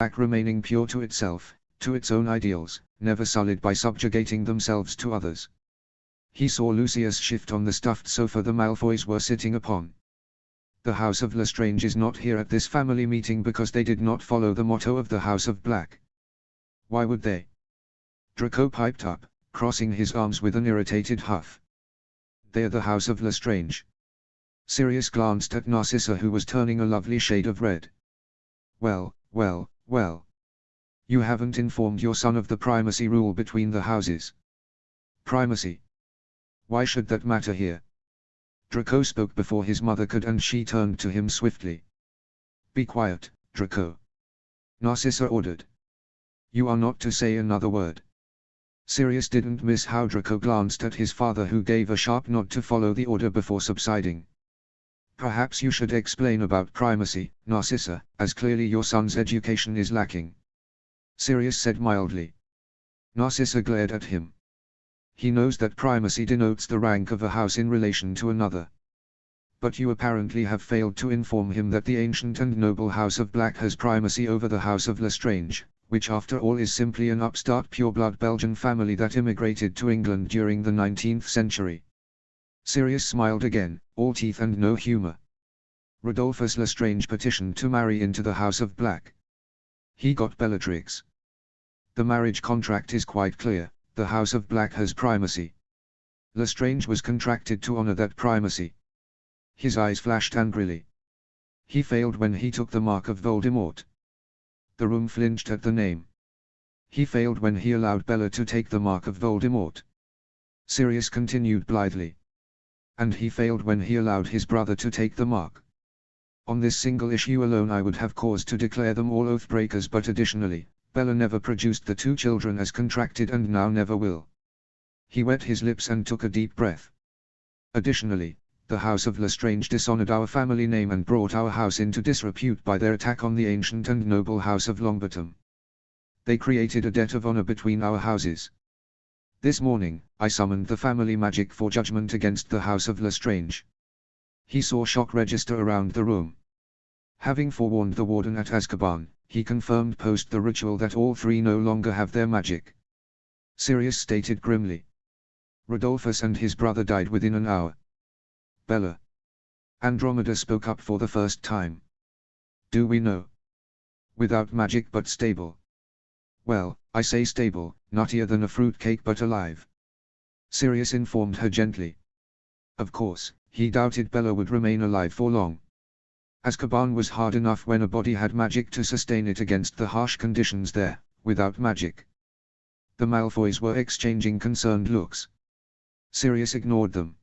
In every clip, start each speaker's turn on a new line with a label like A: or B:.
A: Black remaining pure to itself, to its own ideals, never sullied by subjugating themselves to others. He saw Lucius shift on the stuffed sofa the Malfoys were sitting upon. The House of Lestrange is not here at this family meeting because they did not follow the motto of the House of Black. Why would they? Draco piped up, crossing his arms with an irritated huff. They're the House of Lestrange. Sirius glanced at Narcissa, who was turning a lovely shade of red. Well, well, well. You haven't informed your son of the primacy rule between the houses. Primacy? Why should that matter here? Draco spoke before his mother could, and she turned to him swiftly. Be quiet, Draco. Narcissa ordered. You are not to say another word. Sirius didn't miss how Draco glanced at his father, who gave a sharp nod to follow the order before subsiding. Perhaps you should explain about primacy, Narcissa, as clearly your son's education is lacking. Sirius said mildly. Narcissa glared at him. He knows that primacy denotes the rank of a house in relation to another. But you apparently have failed to inform him that the ancient and noble House of Black has primacy over the House of Lestrange, which after all is simply an upstart pure-blood Belgian family that immigrated to England during the 19th century. Sirius smiled again, all teeth and no humor. Rodolphus Lestrange petitioned to marry into the House of Black. He got Bellatrix. The marriage contract is quite clear. The House of Black has primacy. Lestrange was contracted to honor that primacy. His eyes flashed angrily. He failed when he took the mark of Voldemort. The room flinched at the name. He failed when he allowed Bella to take the mark of Voldemort. Sirius continued blithely. And he failed when he allowed his brother to take the mark. On this single issue alone I would have cause to declare them all oath-breakers, but additionally, Bella never produced the two children as contracted and now never will. He wet his lips and took a deep breath. Additionally, the House of Lestrange dishonored our family name and brought our house into disrepute by their attack on the ancient and noble House of Longbottom. They created a debt of honor between our houses. This morning, I summoned the family magic for judgment against the House of Lestrange. He saw shock register around the room. Having forewarned the warden at Azkaban, he confirmed post the ritual that all three no longer have their magic. Sirius stated grimly. Rodolphus and his brother died within an hour. Bella. Andromeda spoke up for the first time. Do we know? Without magic but stable. Well, I say stable, nuttier than a fruitcake but alive. Sirius informed her gently. Of course, he doubted Bella would remain alive for long. Azkaban was hard enough when a body had magic to sustain it against the harsh conditions there, without magic. The Malfoys were exchanging concerned looks. Sirius ignored them.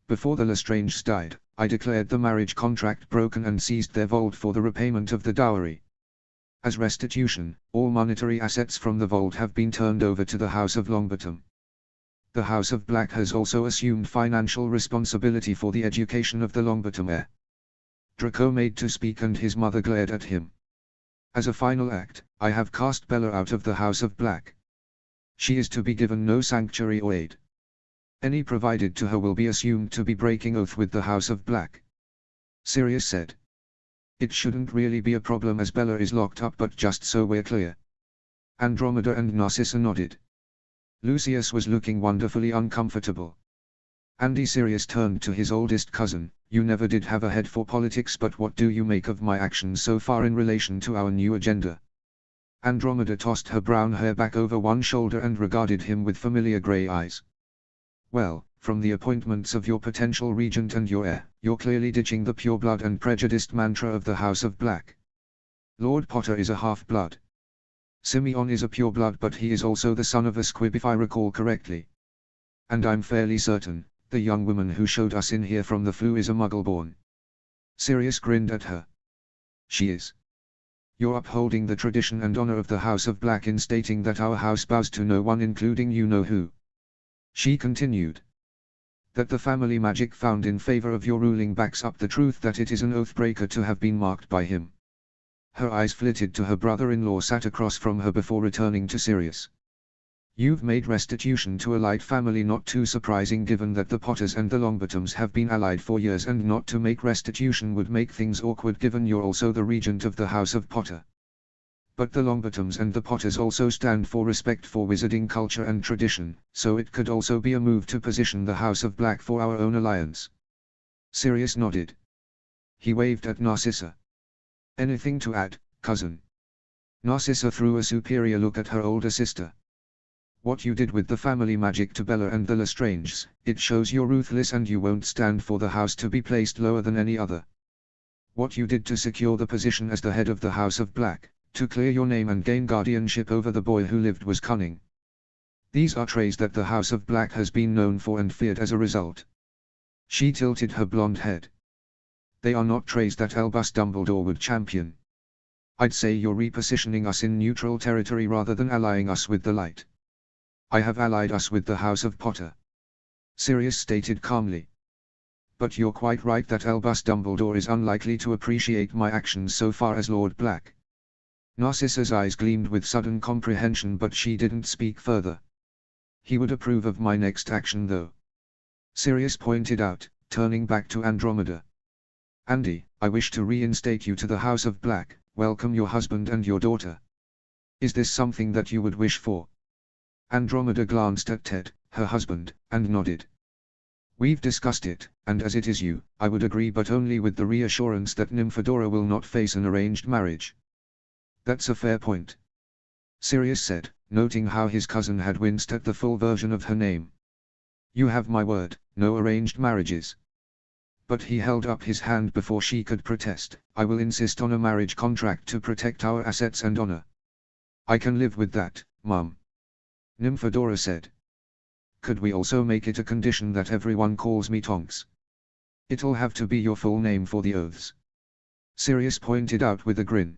A: Before the Lestranges died, I declared the marriage contract broken and seized their vault for the repayment of the dowry. As restitution, all monetary assets from the vault have been turned over to the House of Longbottom. The House of Black has also assumed financial responsibility for the education of the Longbottom heir. Draco made to speak and his mother glared at him. As a final act, I have cast Bella out of the House of Black. She is to be given no sanctuary or aid. Any provided to her will be assumed to be breaking oath with the House of Black. Sirius said. It shouldn't really be a problem as Bella is locked up, but just so we're clear. Andromeda and Narcissa nodded. Lucius was looking wonderfully uncomfortable. Andy Sirius turned to his oldest cousin. You never did have a head for politics, but what do you make of my actions so far in relation to our new agenda? Andromeda tossed her brown hair back over one shoulder and regarded him with familiar grey eyes. Well, from the appointments of your potential regent and your heir, you're clearly ditching the pure-blood and prejudiced mantra of the House of Black. Lord Potter is a half-blood. Simeon is a pure-blood, but he is also the son of a squib if I recall correctly. And I'm fairly certain the young woman who showed us in here from the Flu is a Muggle-born. Sirius grinned at her. She is. You're upholding the tradition and honor of the House of Black in stating that our house bows to no one including you-know-who. She continued. That the family magic found in favor of your ruling backs up the truth that it is an oath-breaker to have been marked by him. Her eyes flitted to her brother-in-law sat across from her before returning to Sirius. You've made restitution to a light family not too surprising given that the Potters and the Longbottoms have been allied for years, and not to make restitution would make things awkward given you're also the regent of the House of Potter. But the Longbottoms and the Potters also stand for respect for wizarding culture and tradition, so it could also be a move to position the House of Black for our own alliance. Sirius nodded. He waved at Narcissa. Anything to add, cousin? Narcissa threw a superior look at her older sister. What you did with the family magic to Bella and the Lestranges, it shows you're ruthless and you won't stand for the house to be placed lower than any other. What you did to secure the position as the head of the House of Black, to clear your name and gain guardianship over the boy who lived was cunning. These are traits that the House of Black has been known for and feared as a result. She tilted her blonde head. They are not traits that Albus Dumbledore would champion. I'd say you're repositioning us in neutral territory rather than allying us with the light. I have allied us with the House of Potter, Sirius stated calmly. But you're quite right that Albus Dumbledore is unlikely to appreciate my actions so far as Lord Black. Narcissa's eyes gleamed with sudden comprehension, but she didn't speak further. He would approve of my next action though, Sirius pointed out, turning back to Andromeda. Andy, I wish to reinstate you to the House of Black, welcome your husband and your daughter. Is this something that you would wish for? Andromeda glanced at Ted, her husband, and nodded. We've discussed it, and as it is you, I would agree, but only with the reassurance that Nymphadora will not face an arranged marriage. That's a fair point, Sirius said, noting how his cousin had winced at the full version of her name. You have my word, no arranged marriages. But he held up his hand before she could protest. I will insist on a marriage contract to protect our assets and honor. I can live with that, Mum, Nymphadora said. Could we also make it a condition that everyone calls me Tonks? It'll have to be your full name for the oaths, Sirius pointed out with a grin.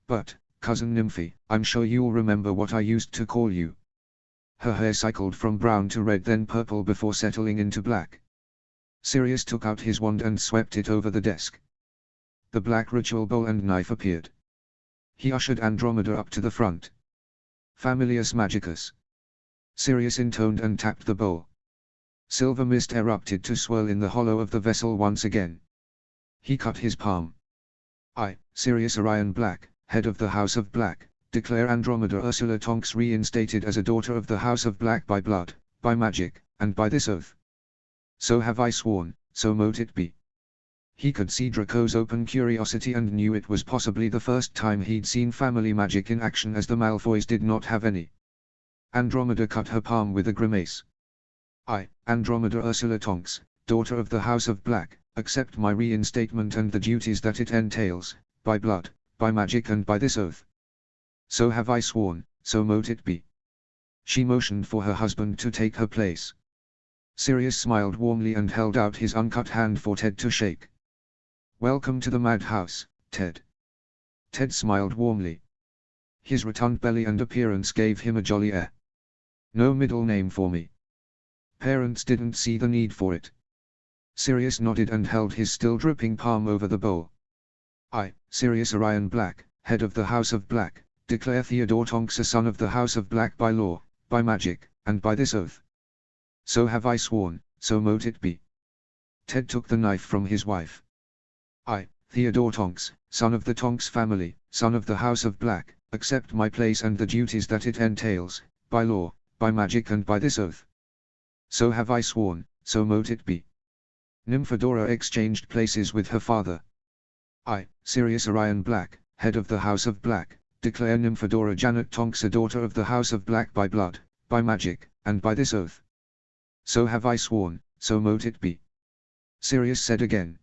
A: But, Cousin Nymphy, I'm sure you'll remember what I used to call you. Her hair cycled from brown to red then purple before settling into black. Sirius took out his wand and swept it over the desk. The black ritual bowl and knife appeared. He ushered Andromeda up to the front. Familius Magicus, Sirius intoned and tapped the bowl. Silver mist erupted to swirl in the hollow of the vessel once again. He cut his palm. I, Sirius Orion Black, head of the House of Black, declare Andromeda Ursula Tonks reinstated as a daughter of the House of Black by blood, by magic, and by this oath. So have I sworn, so mote it be. He could see Draco's open curiosity and knew it was possibly the first time he'd seen family magic in action, as the Malfoys did not have any. Andromeda cut her palm with a grimace. I, Andromeda Ursula Tonks, daughter of the House of Black, accept my reinstatement and the duties that it entails, by blood, by magic and by this oath. So have I sworn, so mote it be. She motioned for her husband to take her place. Sirius smiled warmly and held out his uncut hand for Ted to shake. Welcome to the madhouse, Ted. Ted smiled warmly. His rotund belly and appearance gave him a jolly air. No middle name for me. Parents didn't see the need for it. Sirius nodded and held his still dripping palm over the bowl. I, Sirius Orion Black, head of the House of Black, declare Theodore Tonks a son of the House of Black by law, by magic, and by this oath. So have I sworn, so mote it be. Ted took the knife from his wife. I, Theodore Tonks, son of the Tonks family, son of the House of Black, accept my place and the duties that it entails, by law, by magic and by this oath. So have I sworn, so mote it be. Nymphadora exchanged places with her father. I, Sirius Orion Black, head of the House of Black, declare Nymphadora Janet Tonks a daughter of the House of Black by blood, by magic, and by this oath. So have I sworn, so mote it be. Sirius said again.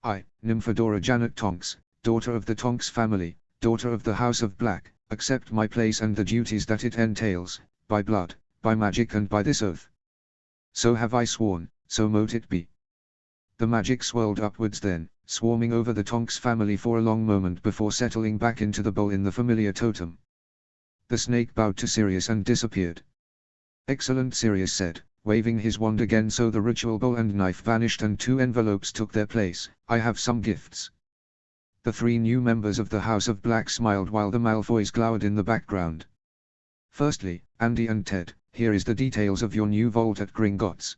A: I, Nymphadora Janet Tonks, daughter of the Tonks family, daughter of the House of Black, accept my place and the duties that it entails, by blood, by magic and by this oath. So have I sworn, so mote it be. The magic swirled upwards then, swarming over the Tonks family for a long moment before settling back into the bowl in the familiar totem. The snake bowed to Sirius and disappeared. Excellent, Sirius said, waving his wand again so the ritual bowl and knife vanished and two envelopes took their place. I have some gifts. The three new members of the House of Black smiled while the Malfoys glowered in the background. Firstly, Andy and Ted, here is the details of your new vault at Gringotts.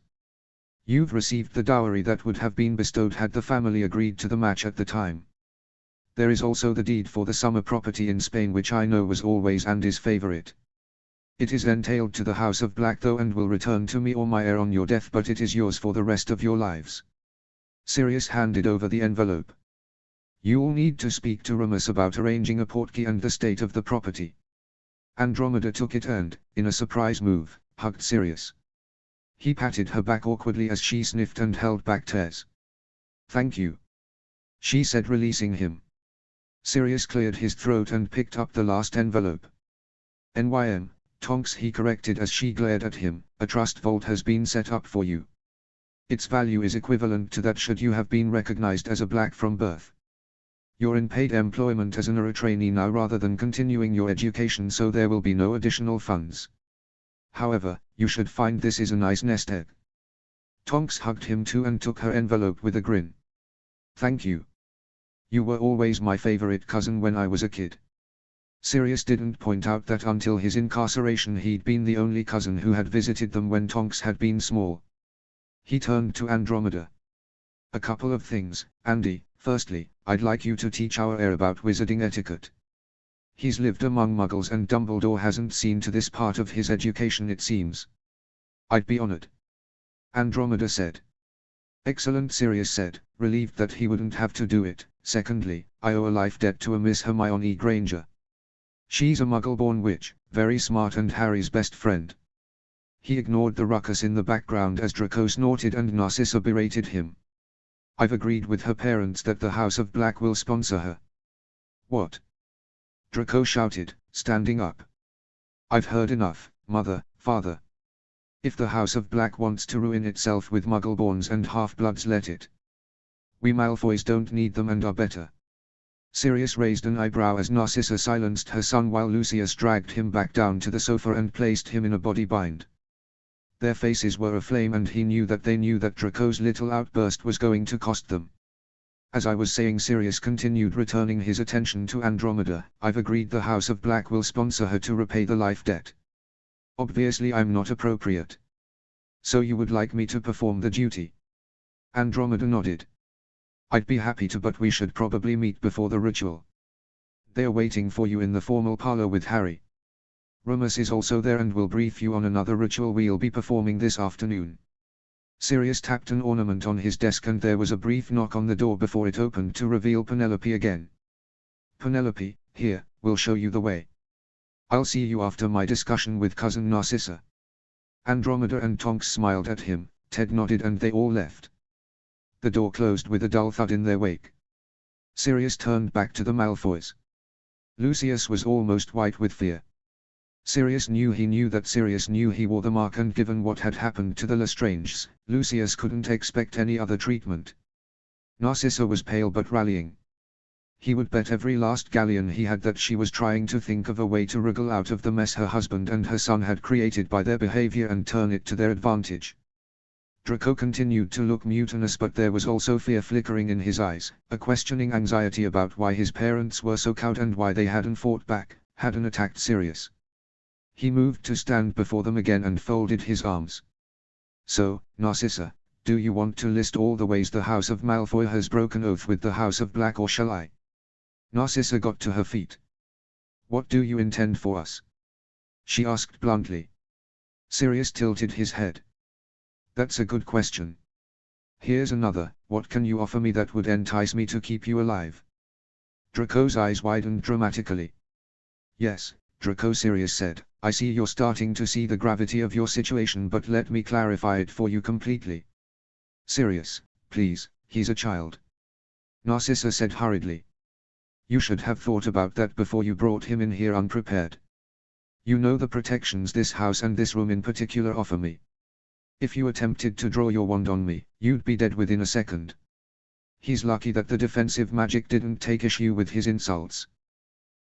A: You've received the dowry that would have been bestowed had the family agreed to the match at the time. There is also the deed for the summer property in Spain which I know was always and is favorite. It is entailed to the House of Black though and will return to me or my heir on your death, but it is yours for the rest of your lives. Sirius handed over the envelope. You'll need to speak to Remus about arranging a portkey and the state of the property. Andromeda took it and, in a surprise move, hugged Sirius. He patted her back awkwardly as she sniffed and held back tears. Thank you, she said, releasing him. Sirius cleared his throat and picked up the last envelope. NYM, Tonks, he corrected as she glared at him, a trust vault has been set up for you. Its value is equivalent to that should you have been recognized as a black from birth. You're in paid employment as an ERA trainee now rather than continuing your education, so there will be no additional funds. However, you should find this is a nice nest egg. Tonks hugged him too and took her envelope with a grin. Thank you. You were always my favorite cousin when I was a kid. Sirius didn't point out that until his incarceration he'd been the only cousin who had visited them when Tonks had been small. He turned to Andromeda. A couple of things, Andy. Firstly, I'd like you to teach our heir about wizarding etiquette. He's lived among muggles and Dumbledore hasn't seen to this part of his education, it seems. I'd be honored, Andromeda said. Excellent, Sirius said, relieved that he wouldn't have to do it. Secondly, I owe a life debt to a Miss Hermione Granger. She's a muggle-born witch, very smart and Harry's best friend. He ignored the ruckus in the background as Draco snorted and Narcissa berated him. I've agreed with her parents that the House of Black will sponsor her. What? Draco shouted, standing up. I've heard enough, mother, father. If the House of Black wants to ruin itself with muggle-borns and half-bloods, let it. We Malfoys don't need them and are better. Sirius raised an eyebrow as Narcissa silenced her son while Lucius dragged him back down to the sofa and placed him in a body bind. Their faces were aflame and he knew that they knew that Draco's little outburst was going to cost them. As I was saying, Sirius continued, returning his attention to Andromeda, I've agreed the House of Black will sponsor her to repay the life debt. Obviously I'm not appropriate. So you would like me to perform the duty? Andromeda nodded. I'd be happy to, but we should probably meet before the ritual. They're waiting for you in the formal parlor with Harry. Remus is also there and will brief you on another ritual we'll be performing this afternoon. Sirius tapped an ornament on his desk and there was a brief knock on the door before it opened to reveal Penelope again. Penelope, here, we'll show you the way. I'll see you after my discussion with cousin Narcissa. Andromeda and Tonks smiled at him, Ted nodded and they all left. The door closed with a dull thud in their wake. Sirius turned back to the Malfoys. Lucius was almost white with fear. Sirius knew that Sirius knew he wore the mark, and given what had happened to the Lestranges, Lucius couldn't expect any other treatment. Narcissa was pale but rallying. He would bet every last galleon he had that she was trying to think of a way to wriggle out of the mess her husband and her son had created by their behavior and turn it to their advantage. Draco continued to look mutinous, but there was also fear flickering in his eyes, a questioning anxiety about why his parents were so cowed and why they hadn't fought back, hadn't attacked Sirius. He moved to stand before them again and folded his arms. So, Narcissa, do you want to list all the ways the House of Malfoy has broken oath with the House of Black, or shall I? Narcissa got to her feet. What do you intend for us? She asked bluntly. Sirius tilted his head. That's a good question. Here's another, what can you offer me that would entice me to keep you alive? Draco's eyes widened dramatically. Yes, Draco, Sirius said, I see you're starting to see the gravity of your situation, but let me clarify it for you completely. Sirius, please, he's a child. Narcissa said hurriedly. You should have thought about that before you brought him in here unprepared. You know the protections this house and this room in particular offer me. If you attempted to draw your wand on me, you'd be dead within a second. He's lucky that the defensive magic didn't take issue with his insults.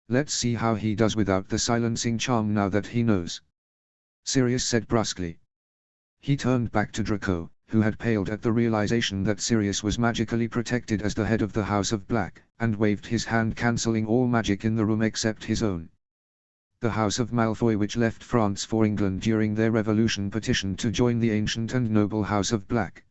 A: Let's see how he does without the silencing charm now that he knows. Sirius said brusquely. He turned back to Draco, who had paled at the realization that Sirius was magically protected as the head of the House of Black, and waved his hand cancelling all magic in the room except his own. The House of Malfoy, which left France for England during their revolution, petitioned to join the ancient and noble House of Black.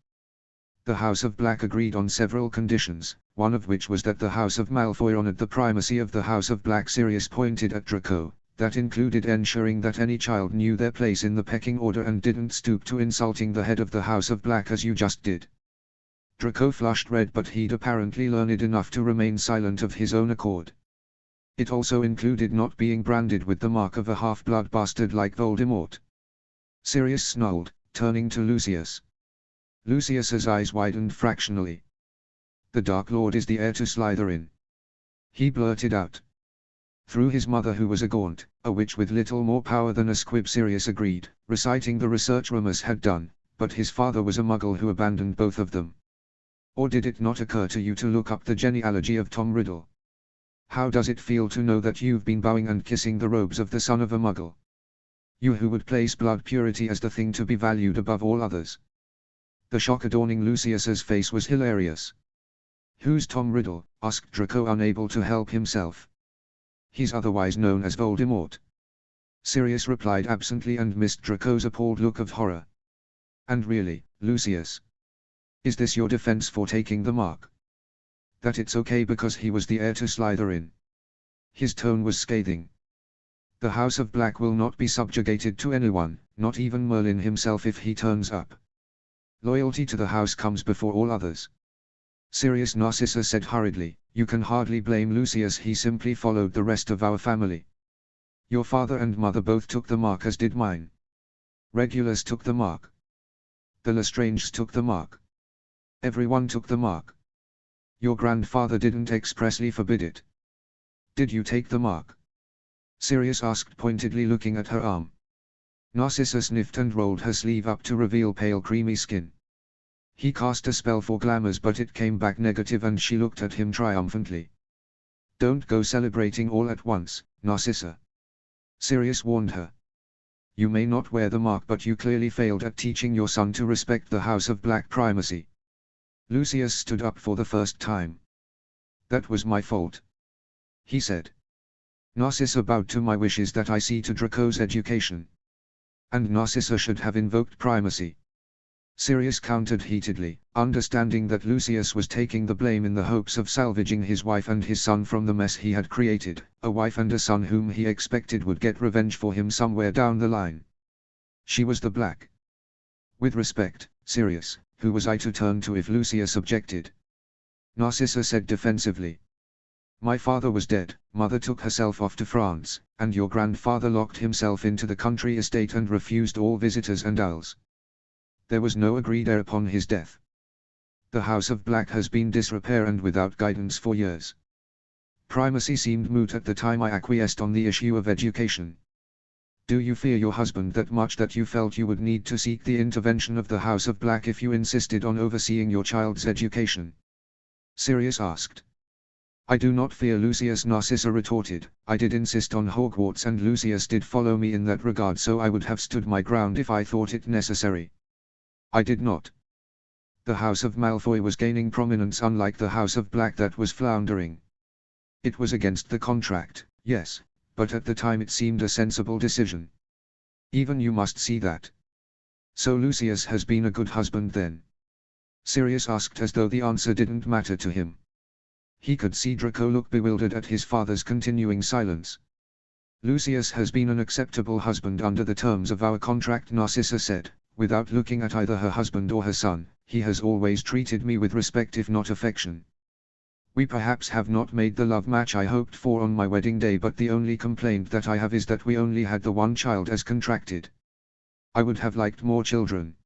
A: The House of Black agreed on several conditions. one of which was that the House of Malfoy honored the primacy of the House of Black. Sirius pointed at Draco. That included ensuring that any child knew their place in the pecking order and didn't stoop to insulting the head of the House of Black as you just did. Draco flushed red, but he'd apparently learned enough to remain silent of his own accord. It also included not being branded with the mark of a half-blood bastard like Voldemort. Sirius snarled, turning to Lucius. Lucius's eyes widened fractionally. "The Dark Lord is the heir to Slytherin," he blurted out. Through his mother, who was a gaunt, a witch with little more power than a squib. Sirius agreed, reciting the research Remus had done, but his father was a muggle who abandoned both of them. Or did it not occur to you to look up the genealogy of Tom Riddle? How does it feel to know that you've been bowing and kissing the robes of the son of a muggle? You who would place blood purity as the thing to be valued above all others. The shock adorning Lucius's face was hilarious. "Who's Tom Riddle?" asked Draco, unable to help himself. "He's otherwise known as Voldemort," Sirius replied absently and missed Draco's appalled look of horror. "And really, Lucius, is this your defense for taking the mark? That it's okay because he was the heir to Slytherin?" His tone was scathing. "The House of Black will not be subjugated to anyone, not even Merlin himself if he turns up. Loyalty to the house comes before all others." Sirius Narcissa said hurriedly, "You can hardly blame Lucius, he simply followed the rest of our family. Your father and mother both took the mark, as did mine. Regulus took the mark. The Lestranges took the mark. Everyone took the mark. Your grandfather didn't expressly forbid it. Did you take the mark?" Sirius asked pointedly, looking at her arm. Narcissa sniffed and rolled her sleeve up to reveal pale creamy skin. He cast a spell for glamours, but it came back negative and she looked at him triumphantly. "Don't go celebrating all at once, Narcissa," Sirius warned her. "You may not wear the mark, but you clearly failed at teaching your son to respect the House of Black primacy." Lucius stood up for the first time. "That was my fault," he said. "Narcissa bowed to my wishes that I see to Draco's education. And Narcissa should have invoked primacy," Sirius countered heatedly, understanding that Lucius was taking the blame in the hopes of salvaging his wife and his son from the mess he had created, a wife and a son whom he expected would get revenge for him somewhere down the line. She was the Black. "With respect, Sirius, who was I to turn to if Lucius objected?" Narcissa said defensively. "My father was dead, mother took herself off to France, and your grandfather locked himself into the country estate and refused all visitors and owls. There was no agreed heir upon his death. The House of Black has been disrepair and without guidance for years. Primacy seemed moot at the time I acquiesced on the issue of education. Do you fear your husband that much that you felt you would need to seek the intervention of the House of Black if you insisted on overseeing your child's education?" Sirius asked. "I do not fear Lucius," Narcissa retorted. "I did insist on Hogwarts and Lucius did follow me in that regard, so I would have stood my ground if I thought it necessary. I did not. The House of Malfoy was gaining prominence, unlike the House of Black that was floundering. It was against the contract, yes, but at the time it seemed a sensible decision. Even you must see that. So Lucius has been a good husband then?" Sirius asked, as though the answer didn't matter to him. He could see Draco look bewildered at his father's continuing silence. "Lucius has been an acceptable husband under the terms of our contract," Narcissa said. "Without looking at either her husband or her son, he has always treated me with respect if not affection. We perhaps have not made the love match I hoped for on my wedding day, but the only complaint that I have is that we only had the one child as contracted. I would have liked more children.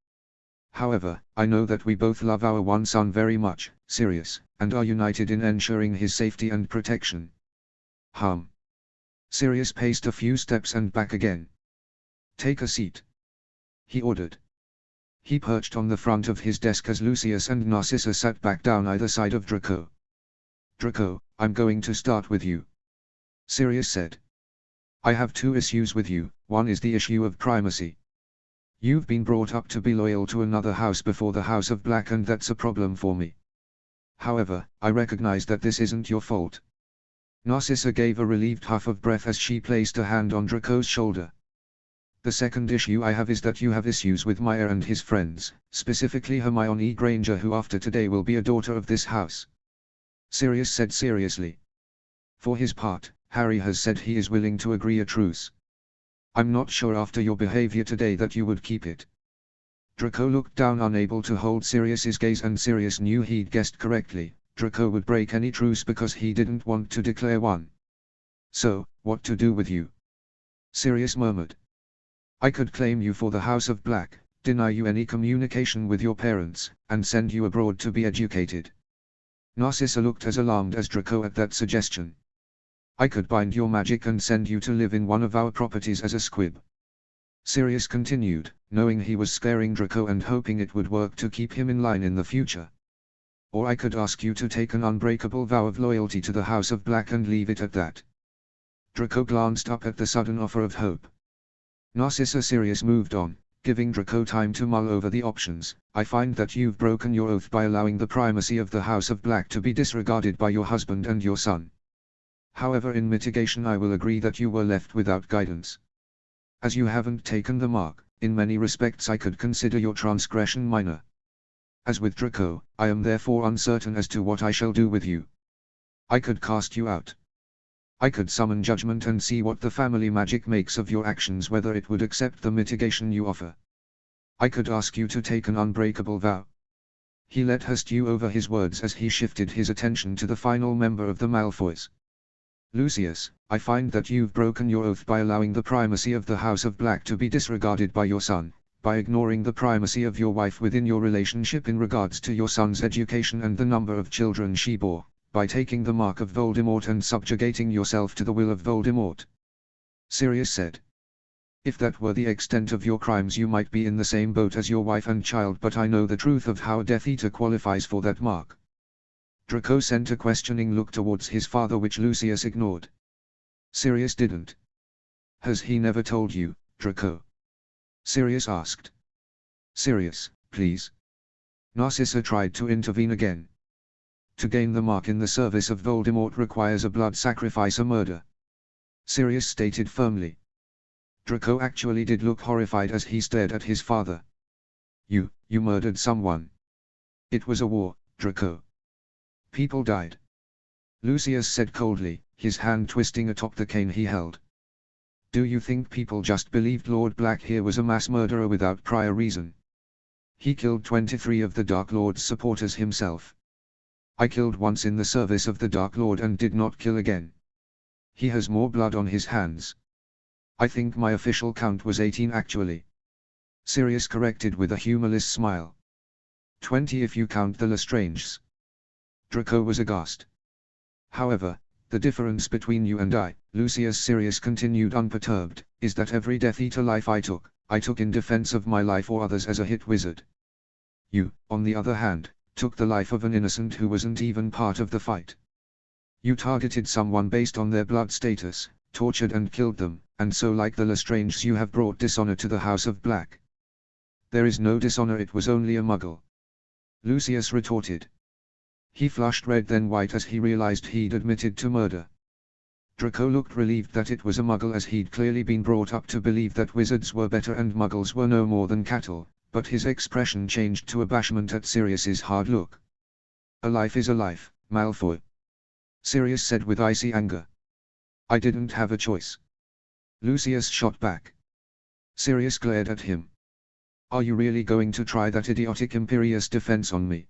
A: However, I know that we both love our one son very much, Sirius, and are united in ensuring his safety and protection." Sirius paced a few steps and back again. "Take a seat," he ordered. He perched on the front of his desk as Lucius and Narcissa sat back down either side of Draco. "Draco, I'm going to start with you," Sirius said. "I have two issues with you. One is the issue of primacy. You've been brought up to be loyal to another house before the House of Black, and that's a problem for me. However, I recognize that this isn't your fault." Narcissa gave a relieved huff of breath as she placed a hand on Draco's shoulder. "The second issue I have is that you have issues with Maya and his friends, specifically Hermione Granger, who after today will be a daughter of this house." Sirius said seriously. For his part, Harry has said he is willing to agree a truce. I'm not sure after your behavior today that you would keep it. Draco looked down, unable to hold Sirius's gaze, and Sirius knew he'd guessed correctly. Draco would break any truce because he didn't want to declare one. So, what to do with you? Sirius murmured. I could claim you for the House of Black, deny you any communication with your parents, and send you abroad to be educated. Narcissa looked as alarmed as Draco at that suggestion. I could bind your magic and send you to live in one of our properties as a squib. Sirius continued, knowing he was scaring Draco and hoping it would work to keep him in line in the future. Or I could ask you to take an unbreakable vow of loyalty to the House of Black and leave it at that. Draco glanced up at the sudden offer of hope. Narcissa. Sirius moved on, giving Draco time to mull over the options. I find that you've broken your oath by allowing the primacy of the House of Black to be disregarded by your husband and your son. However, in mitigation I will agree that you were left without guidance. As you haven't taken the mark, in many respects I could consider your transgression minor. As with Draco, I am therefore uncertain as to what I shall do with you. I could cast you out. I could summon judgment and see what the family magic makes of your actions, whether it would accept the mitigation you offer. I could ask you to take an unbreakable vow. He let her stew over his words as he shifted his attention to the final member of the Malfoys. Lucius, I find that you've broken your oath by allowing the primacy of the House of Black to be disregarded by your son, by ignoring the primacy of your wife within your relationship in regards to your son's education and the number of children she bore, by taking the mark of Voldemort and subjugating yourself to the will of Voldemort. Sirius said. If that were the extent of your crimes, you might be in the same boat as your wife and child, but I know the truth of how Death Eater qualifies for that mark. Draco sent a questioning look towards his father, which Lucius ignored. Sirius didn't. Has he never told you, Draco? Sirius asked. Sirius, please. Narcissa tried to intervene again. To gain the mark in the service of Voldemort requires a blood sacrifice, a murder. Sirius stated firmly. Draco actually did look horrified as he stared at his father. You murdered someone. It was a war, Draco. People died. Lucius said coldly, his hand twisting atop the cane he held. Do you think people just believed Lord Black here was a mass murderer without prior reason? He killed 23 of the Dark Lord's supporters himself. I killed once in the service of the Dark Lord and did not kill again. He has more blood on his hands. I think my official count was 18 actually. Sirius corrected with a humorless smile. 20 if you count the Lestranges. Draco was aghast. However, the difference between you and I, Lucius Sirius continued unperturbed, is that every Death Eater life I took in defense of my life or others as a hit wizard. You, on the other hand, took the life of an innocent who wasn't even part of the fight. You targeted someone based on their blood status, tortured and killed them, and so like the Lestranges you have brought dishonor to the House of Black. There is no dishonor, it was only a muggle. Lucius retorted. He flushed red then white as he realized he'd admitted to murder. Draco looked relieved that it was a muggle, as he'd clearly been brought up to believe that wizards were better and muggles were no more than cattle, but his expression changed to abashment at Sirius's hard look. A life is a life, Malfoy. Sirius said with icy anger. I didn't have a choice. Lucius shot back. Sirius glared at him. Are you really going to try that idiotic imperious defense on me?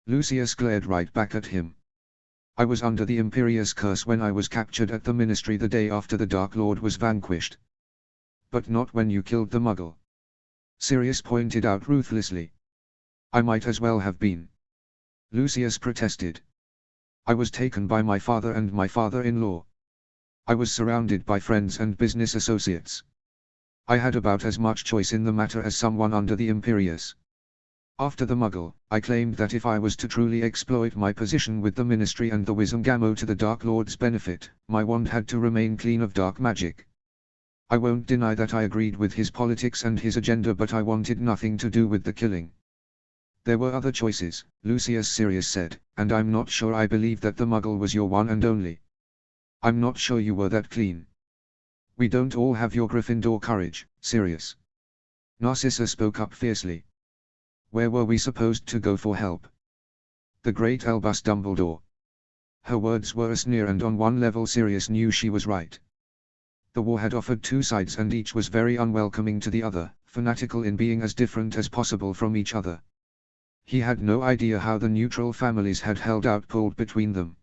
A: Lucius glared right back at him. I was under the imperious curse when I was captured at the Ministry the day after the Dark Lord was vanquished. But not when you killed the muggle. Sirius pointed out ruthlessly. I might as well have been. Lucius protested. I was taken by my father and my father-in-law. I was surrounded by friends and business associates. I had about as much choice in the matter as someone under the imperious. After the muggle, I claimed that if I was to truly exploit my position with the Ministry and the Wizengamot to the Dark Lord's benefit, my wand had to remain clean of dark magic. I won't deny that I agreed with his politics and his agenda, but I wanted nothing to do with the killing. There were other choices, Lucius Sirius said, and I'm not sure I believe that the muggle was your one and only. I'm not sure you were that clean. We don't all have your Gryffindor courage, Sirius. Narcissa spoke up fiercely. Where were we supposed to go for help? The great Albus Dumbledore. Her words were a sneer, and on one level Sirius knew she was right. The war had offered two sides, and each was very unwelcoming to the other, fanatical in being as different as possible from each other. He had no idea how the neutral families had held out pulled between them.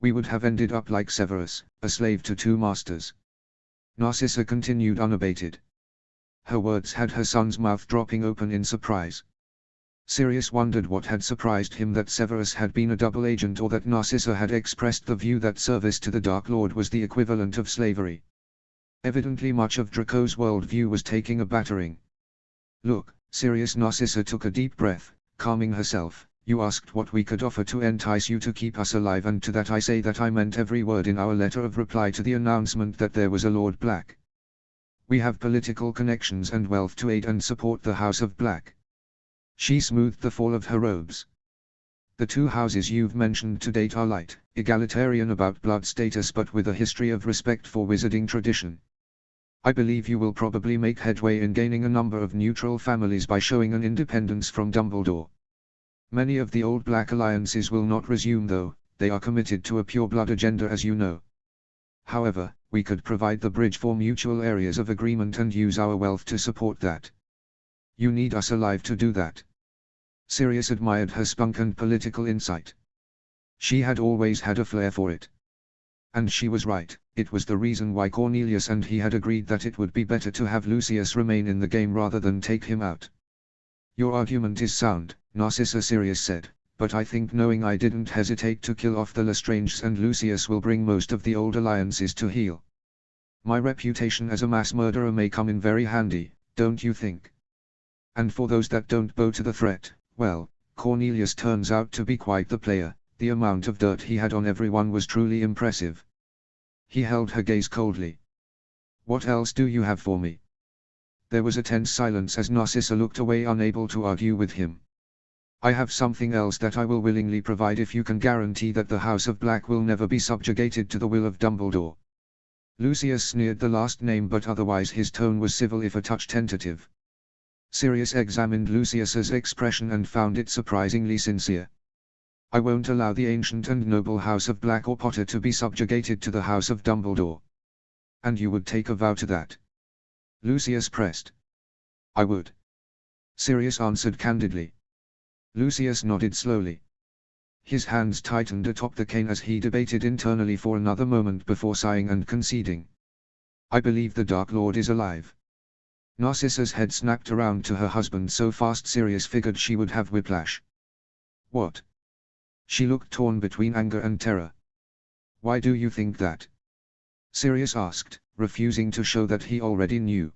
A: We would have ended up like Severus, a slave to two masters. Narcissa continued unabated. Her words had her son's mouth dropping open in surprise. Sirius wondered what had surprised him, that Severus had been a double agent, or that Narcissa had expressed the view that service to the Dark Lord was the equivalent of slavery. Evidently much of Draco's worldview was taking a battering. Look, Sirius. Narcissa took a deep breath, calming herself. You asked what we could offer to entice you to keep us alive, and to that I say that I meant every word in our letter of reply to the announcement that there was a Lord Black. We have political connections and wealth to aid and support the House of Black. She smoothed the fall of her robes. The two houses you've mentioned to date are light, egalitarian about blood status, but with a history of respect for wizarding tradition. I believe you will probably make headway in gaining a number of neutral families by showing an independence from Dumbledore. Many of the old Black alliances will not resume, though. They are committed to a pure-blood agenda, as you know. However, we could provide the bridge for mutual areas of agreement and use our wealth to support that. You need us alive to do that. Sirius admired her spunk and political insight. She had always had a flair for it. And she was right. It was the reason why Cornelius and he had agreed that it would be better to have Lucius remain in the game rather than take him out. Your argument is sound, Narcissa, Sirius said, but I think, knowing I didn't hesitate to kill off the Lestranges and Lucius, will bring most of the old alliances to heel. My reputation as a mass murderer may come in very handy, don't you think? And for those that don't bow to the threat, well, Cornelius turns out to be quite the player. The amount of dirt he had on everyone was truly impressive. He held her gaze coldly. What else do you have for me? There was a tense silence as Narcissa looked away, unable to argue with him. I have something else that I will willingly provide if you can guarantee that the House of Black will never be subjugated to the will of Dumbledore. Lucius sneered the last name, but otherwise his tone was civil if a touch tentative. Sirius examined Lucius's expression and found it surprisingly sincere. I won't allow the ancient and noble House of Black or Potter to be subjugated to the House of Dumbledore. And you would take a vow to that? Lucius pressed. I would. Sirius answered candidly. Lucius nodded slowly. His hands tightened atop the cane as he debated internally for another moment before sighing and conceding. I believe the Dark Lord is alive. Narcissa's head snapped around to her husband so fast Sirius figured she would have whiplash. What? She looked torn between anger and terror. Why do you think that? Sirius asked, refusing to show that he already knew.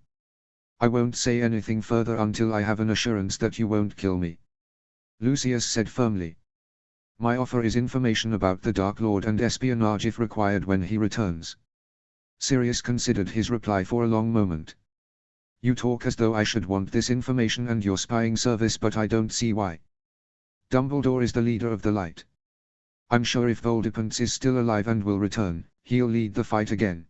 A: I won't say anything further until I have an assurance that you won't kill me. Lucius said firmly. My offer is information about the Dark Lord and espionage if required when he returns. Sirius considered his reply for a long moment. You talk as though I should want this information and your spying service, but I don't see why. Dumbledore is the leader of the light. I'm sure if Voldemort is still alive and will return, he'll lead the fight again.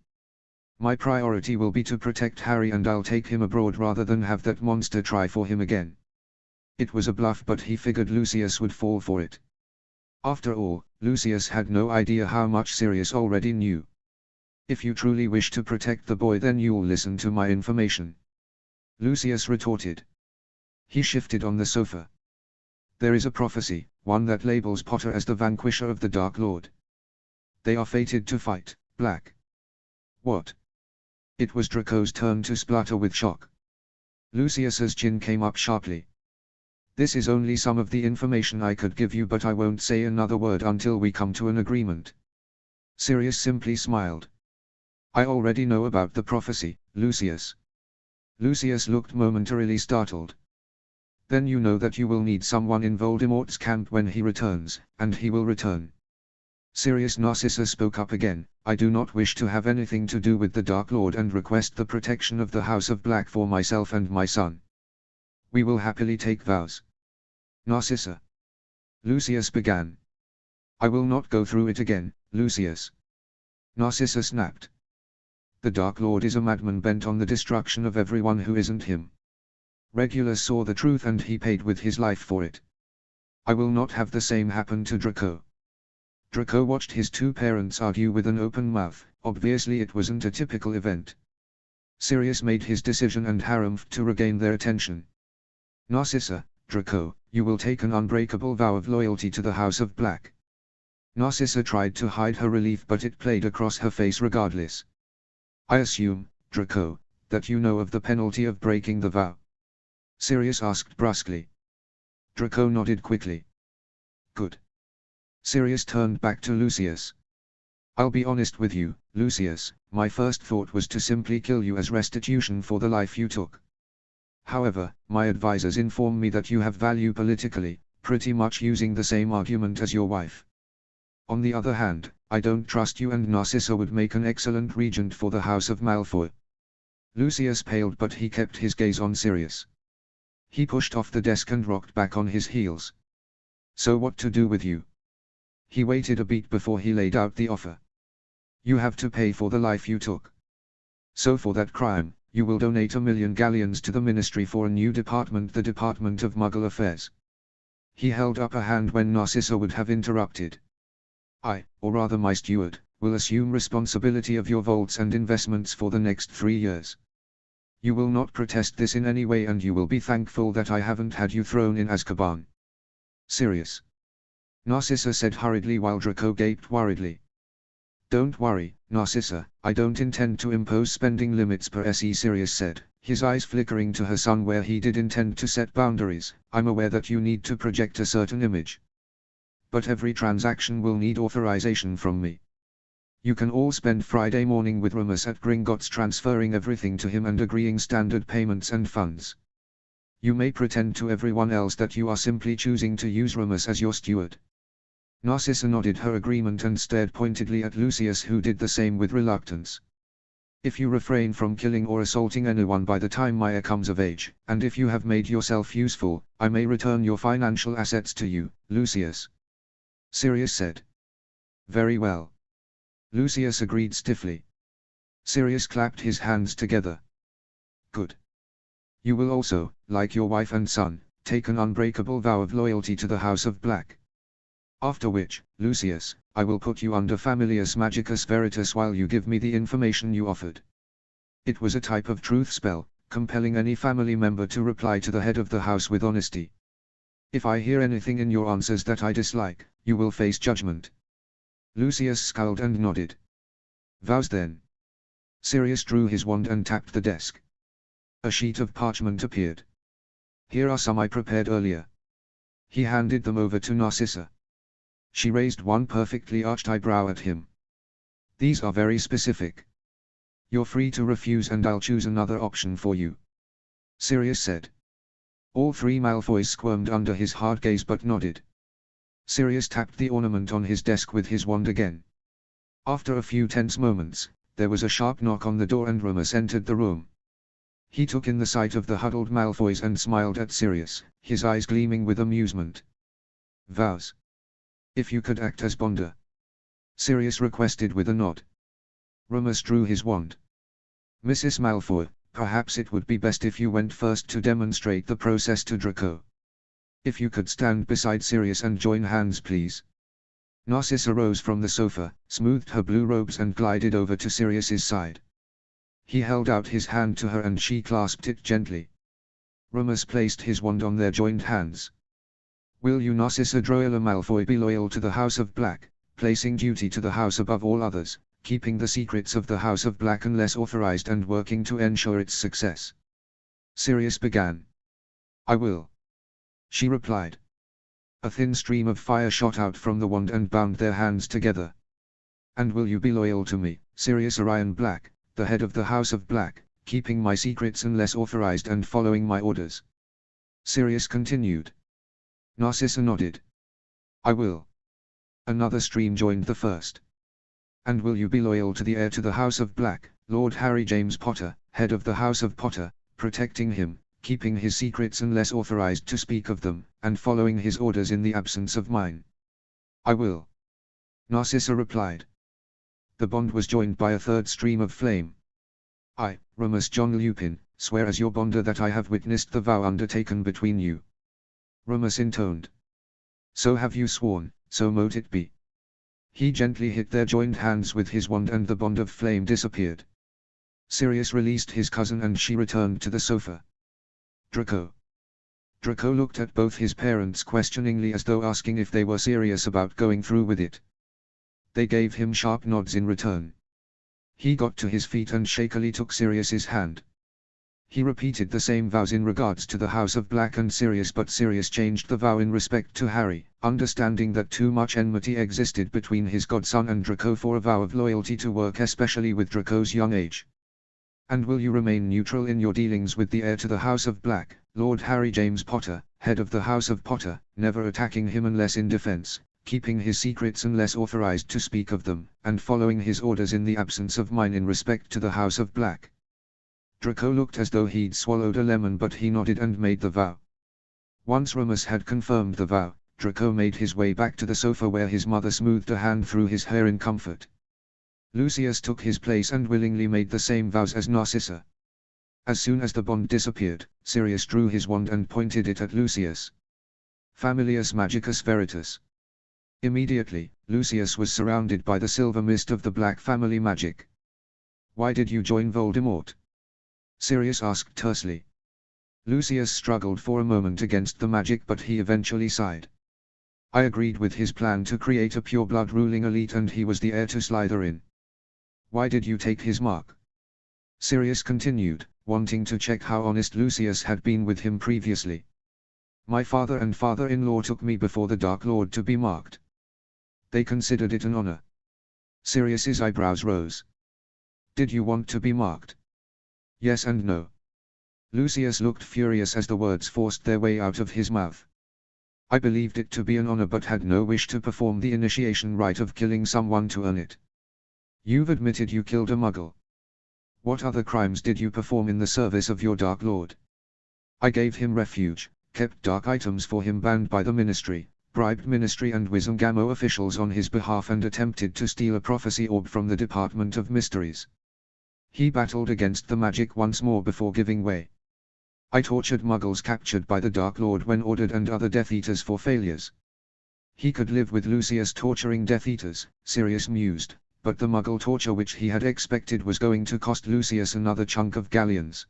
A: My priority will be to protect Harry, and I'll take him abroad rather than have that monster try for him again. It was a bluff, but he figured Lucius would fall for it. After all, Lucius had no idea how much Sirius already knew. If you truly wish to protect the boy, then you'll listen to my information. Lucius retorted. He shifted on the sofa. There is a prophecy, one that labels Potter as the vanquisher of the Dark Lord. They are fated to fight Black. What? It was Draco's turn to splutter with shock. Lucius's chin came up sharply. This is only some of the information I could give you, but I won't say another word until we come to an agreement. Sirius simply smiled. I already know about the prophecy, Lucius. Lucius looked momentarily startled. Then you know that you will need someone in Voldemort's camp when he returns, and he will return. Sirius. Narcissa spoke up again. I do not wish to have anything to do with the Dark Lord and request the protection of the House of Black for myself and my son. We will happily take vows. Narcissa. Lucius began. I will not go through it again, Lucius. Narcissa snapped. The Dark Lord is a madman bent on the destruction of everyone who isn't him. Regulus saw the truth and he paid with his life for it. I will not have the same happen to Draco. Draco watched his two parents argue with an open mouth. Obviously it wasn't a typical event. Sirius made his decision and harumphed to regain their attention. Narcissa, Draco, you will take an unbreakable vow of loyalty to the House of Black. Narcissa tried to hide her relief, but it played across her face regardless. I assume, Draco, that you know of the penalty of breaking the vow? Sirius asked brusquely. Draco nodded quickly. Good. Sirius turned back to Lucius. I'll be honest with you, Lucius, my first thought was to simply kill you as restitution for the life you took. However, my advisors inform me that you have value politically, pretty much using the same argument as your wife. On the other hand, I don't trust you, and Narcissa would make an excellent regent for the House of Malfoy. Lucius paled, but he kept his gaze on Sirius. He pushed off the desk and rocked back on his heels. So what to do with you? He waited a beat before he laid out the offer. You have to pay for the life you took. So for that crime, you will donate 1,000,000 galleons to the Ministry for a new department, the Department of Muggle Affairs. He held up a hand when Narcissa would have interrupted. I, or rather my steward, will assume responsibility of your vaults and investments for the next 3 years. You will not protest this in any way, and you will be thankful that I haven't had you thrown in Azkaban. Sirius. Narcissa said hurriedly while Draco gaped worriedly. Don't worry, Narcissa, I don't intend to impose spending limits per se, Sirius said, his eyes flickering to her son where he did intend to set boundaries. I'm aware that you need to project a certain image. But every transaction will need authorization from me. You can all spend Friday morning with Remus at Gringotts, transferring everything to him and agreeing standard payments and funds. You may pretend to everyone else that you are simply choosing to use Remus as your steward. Narcissa nodded her agreement and stared pointedly at Lucius, who did the same with reluctance. If you refrain from killing or assaulting anyone by the time Maya comes of age, and if you have made yourself useful, I may return your financial assets to you, Lucius. Sirius said. Very well. Lucius agreed stiffly. Sirius clapped his hands together. Good. You will also, like your wife and son, take an unbreakable vow of loyalty to the House of Black. After which, Lucius, I will put you under Familius Magicus Veritas while you give me the information you offered. It was a type of truth spell, compelling any family member to reply to the head of the house with honesty. If I hear anything in your answers that I dislike, you will face judgment. Lucius scowled and nodded. Vows then. Sirius drew his wand and tapped the desk. A sheet of parchment appeared. Here are some I prepared earlier. He handed them over to Narcissa. She raised one perfectly arched eyebrow at him. These are very specific. You're free to refuse and I'll choose another option for you. Sirius said. All three Malfoys squirmed under his hard gaze but nodded. Sirius tapped the ornament on his desk with his wand again. After a few tense moments, there was a sharp knock on the door and Remus entered the room. He took in the sight of the huddled Malfoys and smiled at Sirius, his eyes gleaming with amusement. Vows. If you could act as Bonder. Sirius requested with a nod. Remus drew his wand. Mrs. Malfoy, perhaps it would be best if you went first to demonstrate the process to Draco. If you could stand beside Sirius and join hands, please. Narcissa rose from the sofa, smoothed her blue robes and glided over to Sirius's side. He held out his hand to her and she clasped it gently. Remus placed his wand on their joined hands. Will you, Narcissa Droella Malfoy, be loyal to the House of Black, placing duty to the house above all others, keeping the secrets of the House of Black unless authorized and working to ensure its success? Sirius began. I will. She replied. A thin stream of fire shot out from the wand and bound their hands together. And will you be loyal to me, Sirius Orion Black, the head of the House of Black, keeping my secrets unless authorized and following my orders? Sirius continued. Narcissa nodded. I will. Another stream joined the first. And will you be loyal to the heir to the House of Black, Lord Harry James Potter, head of the House of Potter, protecting him, keeping his secrets unless authorized to speak of them, and following his orders in the absence of mine? I will. Narcissa replied. The bond was joined by a third stream of flame. I, Remus John Lupin, swear as your bonder that I have witnessed the vow undertaken between you. Remus intoned. So have you sworn, so mote it be. He gently hit their joined hands with his wand and the bond of flame disappeared. Sirius released his cousin and she returned to the sofa. Draco. Draco looked at both his parents questioningly as though asking if they were serious about going through with it. They gave him sharp nods in return. He got to his feet and shakily took Sirius's hand. He repeated the same vows in regards to the House of Black and Sirius, but Sirius changed the vow in respect to Harry, understanding that too much enmity existed between his godson and Draco for a vow of loyalty to work, especially with Draco's young age. And will you remain neutral in your dealings with the heir to the House of Black, Lord Harry James Potter, head of the House of Potter, never attacking him unless in defense, keeping his secrets unless authorized to speak of them, and following his orders in the absence of mine in respect to the House of Black? Draco looked as though he'd swallowed a lemon, but he nodded and made the vow. Once Remus had confirmed the vow, Draco made his way back to the sofa where his mother smoothed a hand through his hair in comfort. Lucius took his place and willingly made the same vows as Narcissa. As soon as the bond disappeared, Sirius drew his wand and pointed it at Lucius. Familius Magicus Veritas. Immediately, Lucius was surrounded by the silver mist of the Black family magic. Why did you join Voldemort? Sirius asked tersely. Lucius struggled for a moment against the magic, but he eventually sighed. I agreed with his plan to create a pure-blood ruling elite, and he was the heir to Slytherin. Why did you take his mark? Sirius continued, wanting to check how honest Lucius had been with him previously. My father and father-in-law took me before the Dark Lord to be marked. They considered it an honor. Sirius's eyebrows rose. Did you want to be marked? Yes and no. Lucius looked furious as the words forced their way out of his mouth. I believed it to be an honor but had no wish to perform the initiation rite of killing someone to earn it. You've admitted you killed a muggle. What other crimes did you perform in the service of your Dark Lord? I gave him refuge, kept dark items for him banned by the Ministry, bribed Ministry and Wizengamot officials on his behalf, and attempted to steal a prophecy orb from the Department of Mysteries. He battled against the magic once more before giving way. I tortured muggles captured by the Dark Lord when ordered and other Death Eaters for failures. He could live with Lucius torturing Death Eaters, Sirius mused, but the muggle torture which he had expected was going to cost Lucius another chunk of galleons.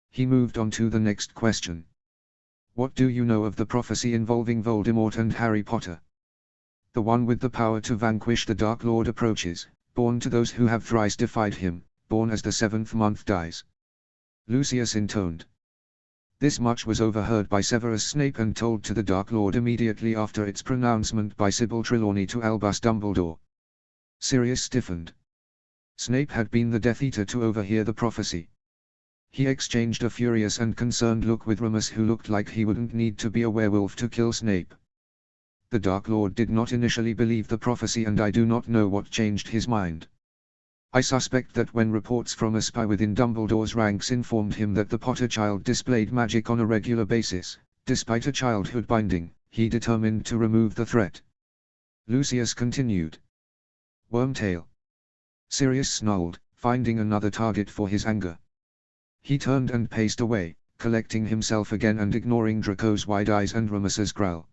A: He moved on to the next question. What do you know of the prophecy involving Voldemort and Harry Potter? The one with the power to vanquish the Dark Lord approaches, born to those who have thrice defied him, born as the seventh month dies. Lucius intoned. This much was overheard by Severus Snape and told to the Dark Lord immediately after its pronouncement by Sybil Trelawney to Albus Dumbledore. Sirius stiffened. Snape had been the Death Eater to overhear the prophecy. He exchanged a furious and concerned look with Remus, who looked like he wouldn't need to be a werewolf to kill Snape. The Dark Lord did not initially believe the prophecy, and I do not know what changed his mind. I suspect that when reports from a spy within Dumbledore's ranks informed him that the Potter child displayed magic on a regular basis, despite a childhood binding, he determined to remove the threat. Lucius continued. Wormtail. Sirius snarled, finding another target for his anger. He turned and paced away, collecting himself again and ignoring Draco's wide eyes and Remus's growl.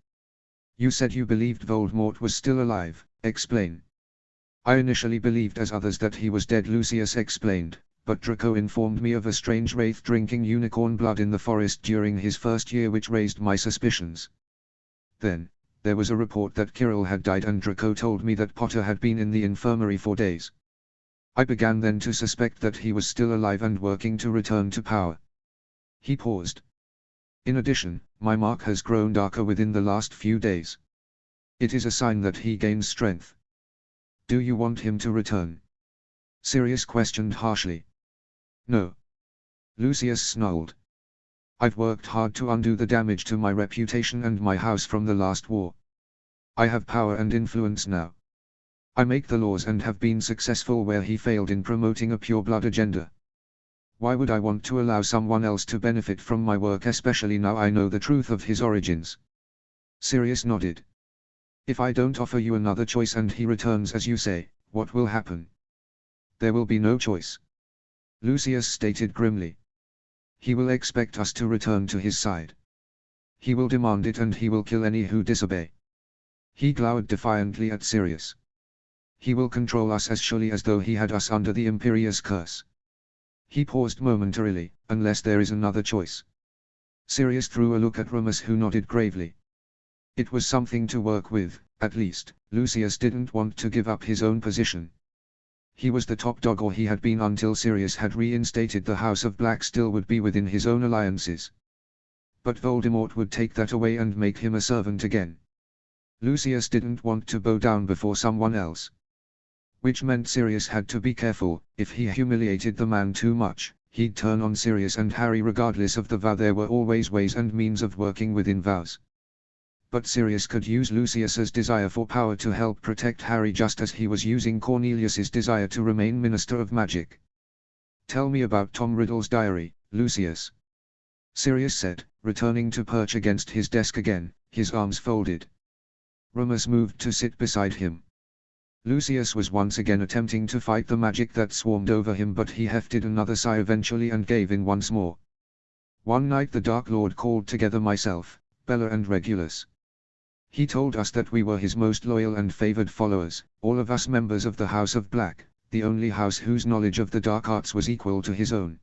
A: You said you believed Voldemort was still alive, explain. I initially believed as others that he was dead, Lucius explained, but Draco informed me of a strange wraith drinking unicorn blood in the forest during his first year, which raised my suspicions. Then, there was a report that Kirill had died, and Draco told me that Potter had been in the infirmary for days. I began then to suspect that he was still alive and working to return to power. He paused. In addition, my mark has grown darker within the last few days. It is a sign that he gains strength. Do you want him to return? Sirius questioned harshly. No. Lucius snarled. I've worked hard to undo the damage to my reputation and my house from the last war. I have power and influence now. I make the laws and have been successful where he failed in promoting a pure-blood agenda. Why would I want to allow someone else to benefit from my work, especially now I know the truth of his origins? Sirius nodded. If I don't offer you another choice and he returns as you say, what will happen? There will be no choice. Lucius stated grimly. He will expect us to return to his side. He will demand it, and he will kill any who disobey. He glowered defiantly at Sirius. He will control us as surely as though he had us under the Imperious curse. He paused momentarily, unless there is another choice. Sirius threw a look at Remus, who nodded gravely. It was something to work with, at least. Lucius didn't want to give up his own position. He was the top dog, or he had been until Sirius had reinstated the House of Black, still would be within his own alliances. But Voldemort would take that away and make him a servant again. Lucius didn't want to bow down before someone else. Which meant Sirius had to be careful. If he humiliated the man too much, he'd turn on Sirius and Harry regardless of the vow. There were always ways and means of working within vows. But Sirius could use Lucius's desire for power to help protect Harry, just as he was using Cornelius's desire to remain Minister of Magic. "Tell me about Tom Riddle's diary, Lucius," Sirius said, returning to perch against his desk again, his arms folded. Remus moved to sit beside him. Lucius was once again attempting to fight the magic that swarmed over him, but he hefted another sigh eventually and gave in once more. "One night the Dark Lord called together myself, Bella and Regulus. He told us that we were his most loyal and favored followers, all of us members of the House of Black, the only house whose knowledge of the dark arts was equal to his own."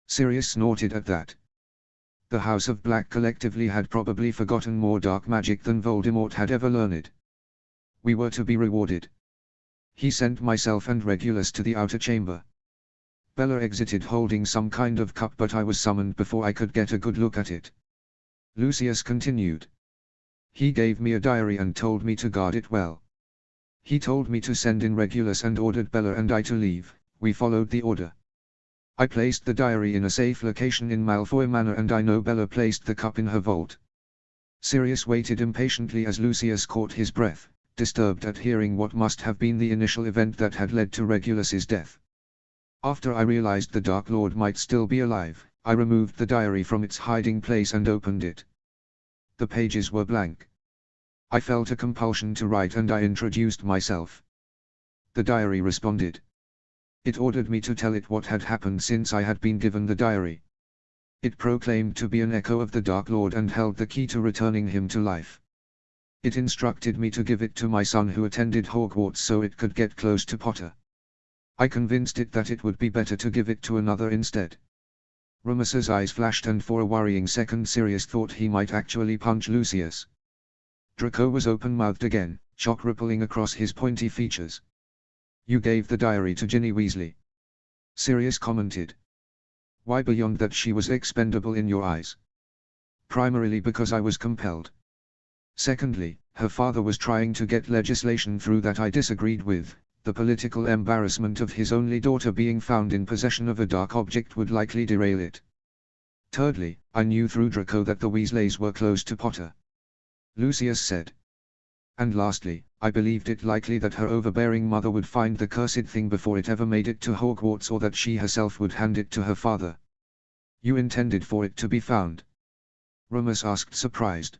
A: Sirius snorted at that. The House of Black collectively had probably forgotten more dark magic than Voldemort had ever learned. "We were to be rewarded. He sent myself and Regulus to the outer chamber. Bella exited holding some kind of cup, but I was summoned before I could get a good look at it." Lucius continued. "He gave me a diary and told me to guard it well. He told me to send in Regulus and ordered Bella and I to leave. We followed the order. I placed the diary in a safe location in Malfoy Manor, and I know Bella placed the cup in her vault." Sirius waited impatiently as Lucius caught his breath, disturbed at hearing what must have been the initial event that had led to Regulus's death. "After I realized the Dark Lord might still be alive, I removed the diary from its hiding place and opened it. The pages were blank. I felt a compulsion to write and I introduced myself." The diary responded. It ordered me to tell it what had happened since I had been given the diary. It proclaimed to be an echo of the Dark Lord and held the key to returning him to life. It instructed me to give it to my son who attended Hogwarts so it could get close to Potter. I convinced it that it would be better to give it to another instead." Remus's eyes flashed, and for a worrying second Sirius thought he might actually punch Lucius. Draco was open-mouthed again, shock rippling across his pointy features. "You gave the diary to Ginny Weasley," Sirius commented. "Why, beyond that she was expendable in your eyes?" "Primarily because I was compelled. Secondly, her father was trying to get legislation through that I disagreed with. The political embarrassment of his only daughter being found in possession of a dark object would likely derail it. Thirdly, I knew through Draco that the Weasleys were close to Potter," Lucius said. "And lastly, I believed it likely that her overbearing mother would find the cursed thing before it ever made it to Hogwarts, or that she herself would hand it to her father." "You intended for it to be found?" Remus asked, surprised.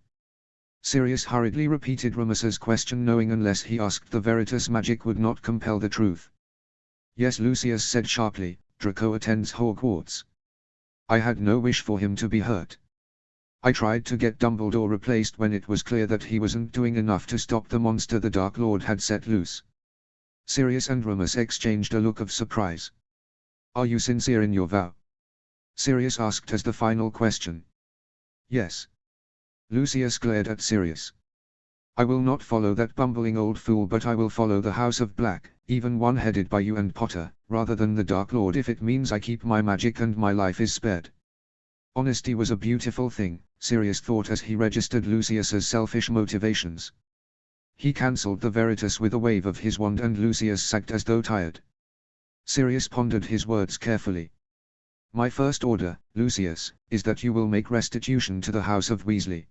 A: Sirius hurriedly repeated Remus's question, knowing unless he asked the Veritas magic would not compel the truth. "Yes," Lucius said sharply, "Draco attends Hogwarts. I had no wish for him to be hurt. I tried to get Dumbledore replaced when it was clear that he wasn't doing enough to stop the monster the Dark Lord had set loose." Sirius and Remus exchanged a look of surprise. "Are you sincere in your vow?" Sirius asked as the final question. "Yes." Lucius glared at Sirius. "I will not follow that bumbling old fool, but I will follow the House of Black, even one headed by you and Potter, rather than the Dark Lord, if it means I keep my magic and my life is spared." Honesty was a beautiful thing, Sirius thought as he registered Lucius's selfish motivations. He cancelled the Veritas with a wave of his wand, and Lucius sagged as though tired. Sirius pondered his words carefully. "My first order, Lucius, is that you will make restitution to the House of Weasley.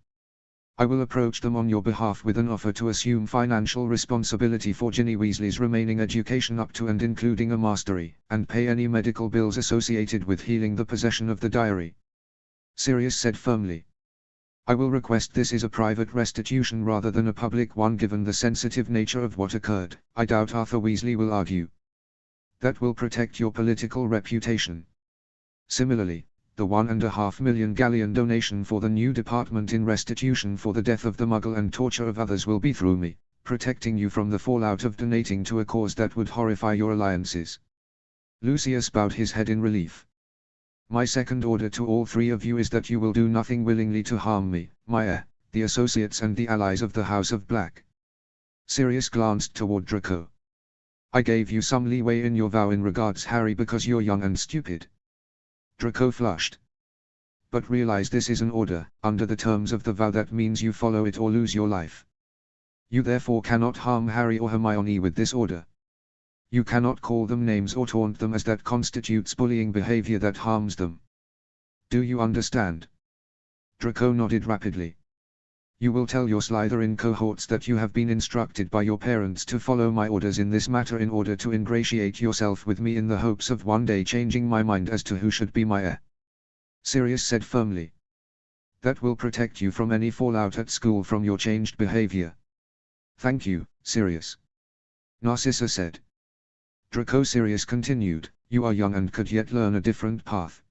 A: I will approach them on your behalf with an offer to assume financial responsibility for Ginny Weasley's remaining education up to and including a mastery, and pay any medical bills associated with healing the possession of the diary," Sirius said firmly. "I will request this is a private restitution rather than a public one, given the sensitive nature of what occurred. I doubt Arthur Weasley will argue. That will protect your political reputation. Similarly, the $1.5 million galleon donation for the new department in restitution for the death of the Muggle and torture of others will be through me. protecting you from the fallout of donating to a cause that would horrify your alliances. Lucius bowed his head in relief. My second order to all three of you is that you will do nothing willingly to harm me, my heir, the associates and the allies of the House of Black. Sirius glanced toward Draco. I gave you some leeway in your vow in regards Harry because you're young and stupid. Draco flushed. But realize this is an order. Under the terms of the vow that means you follow it or lose your life. You therefore cannot harm Harry or Hermione with this order. You cannot call them names or taunt them, as that constitutes bullying behavior that harms them. Do you understand? Draco nodded rapidly. You will tell your Slytherin cohorts that you have been instructed by your parents to follow my orders in this matter in order to ingratiate yourself with me in the hopes of one day changing my mind as to who should be my heir. Sirius said firmly. That will protect you from any fallout at school from your changed behavior. Thank you, Sirius. Narcissa said. Draco Sirius continued, you are young and could yet learn a different path.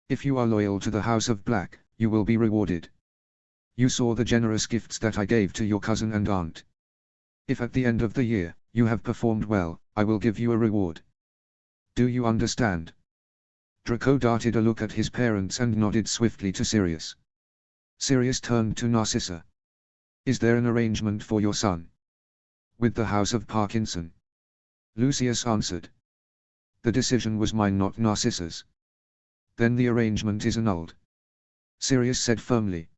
A: If you are loyal to the House of Black, you will be rewarded. You saw the generous gifts that I gave to your cousin and aunt. If at the end of the year, you have performed well, I will give you a reward. Do you understand? Draco darted a look at his parents and nodded swiftly to Sirius. Sirius turned to Narcissa. Is there an arrangement for your son? With the House of Parkinson. Lucius answered. The decision was mine, not Narcissa's. Then the arrangement is annulled. Sirius said firmly.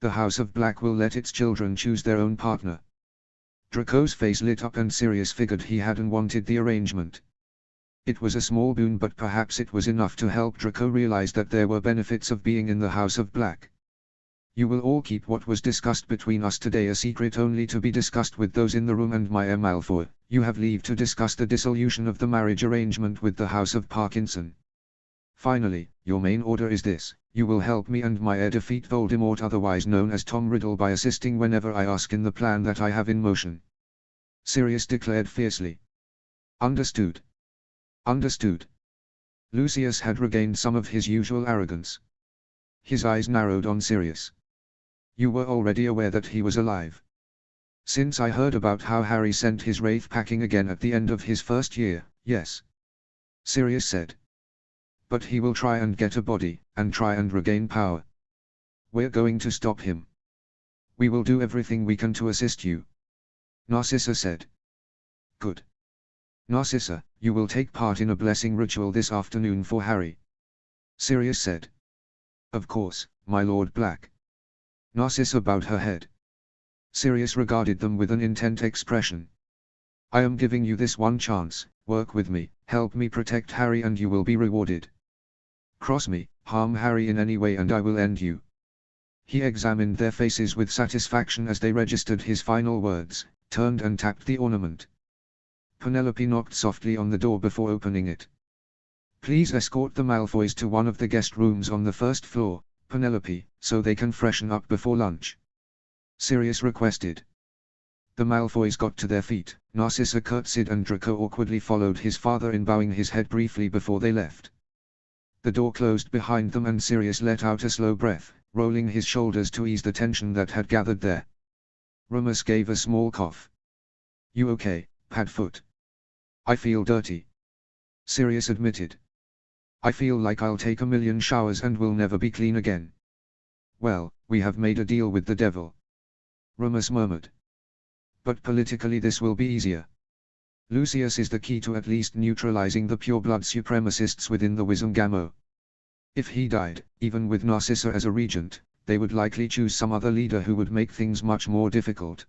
A: The House of Black will let its children choose their own partner. Draco's face lit up and Sirius figured he hadn't wanted the arrangement. It was a small boon, but perhaps it was enough to help Draco realize that there were benefits of being in the House of Black. You will all keep what was discussed between us today a secret only to be discussed with those in the room and my heir Malfoy. You have leave to discuss the dissolution of the marriage arrangement with the House of Parkinson. Finally, your main order is this. You will help me and my heir defeat Voldemort, otherwise known as Tom Riddle, by assisting whenever I ask in the plan that I have in motion. Sirius declared fiercely. Understood. Understood. Lucius had regained some of his usual arrogance. His eyes narrowed on Sirius. You were already aware that he was alive. Since I heard about how Harry sent his wraith packing again at the end of his first year, yes. Sirius said. But he will try and get a body, and try and regain power. We're going to stop him. We will do everything we can to assist you. Narcissa said. Good. Narcissa, you will take part in a blessing ritual this afternoon for Harry. Sirius said. Of course, my Lord Black. Narcissa bowed her head. Sirius regarded them with an intent expression. I am giving you this one chance, work with me, help me protect Harry and you will be rewarded. Cross me, harm Harry in any way and I will end you. He examined their faces with satisfaction as they registered his final words, turned and tapped the ornament. Penelope knocked softly on the door before opening it. Please escort the Malfoys to one of the guest rooms on the first floor, Penelope, so they can freshen up before lunch. Sirius requested. The Malfoys got to their feet, Narcissa curtsied and Draco awkwardly followed his father in, bowing his head briefly before they left. The door closed behind them and Sirius let out a slow breath, rolling his shoulders to ease the tension that had gathered there. Remus gave a small cough. You okay, Padfoot? I feel dirty. Sirius admitted. I feel like I'll take a million showers and will never be clean again. Well, we have made a deal with the devil. Remus murmured. But politically this will be easier. Lucius is the key to at least neutralizing the pureblood supremacists within the Wizengamot. If he died, even with Narcissa as a regent, they would likely choose some other leader who would make things much more difficult.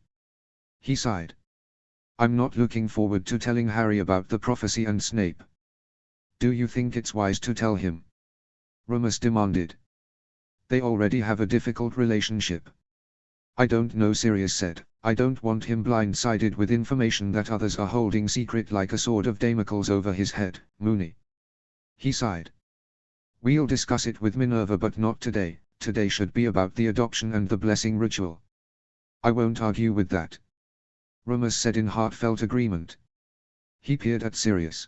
A: He sighed. I'm not looking forward to telling Harry about the prophecy and Snape. Do you think it's wise to tell him? Remus demanded. They already have a difficult relationship. I don't know, Sirius said. I don't want him blindsided with information that others are holding secret like a sword of Damocles over his head, Moony. He sighed. We'll discuss it with Minerva but not today. Today should be about the adoption and the blessing ritual. I won't argue with that. Remus said in heartfelt agreement. He peered at Sirius.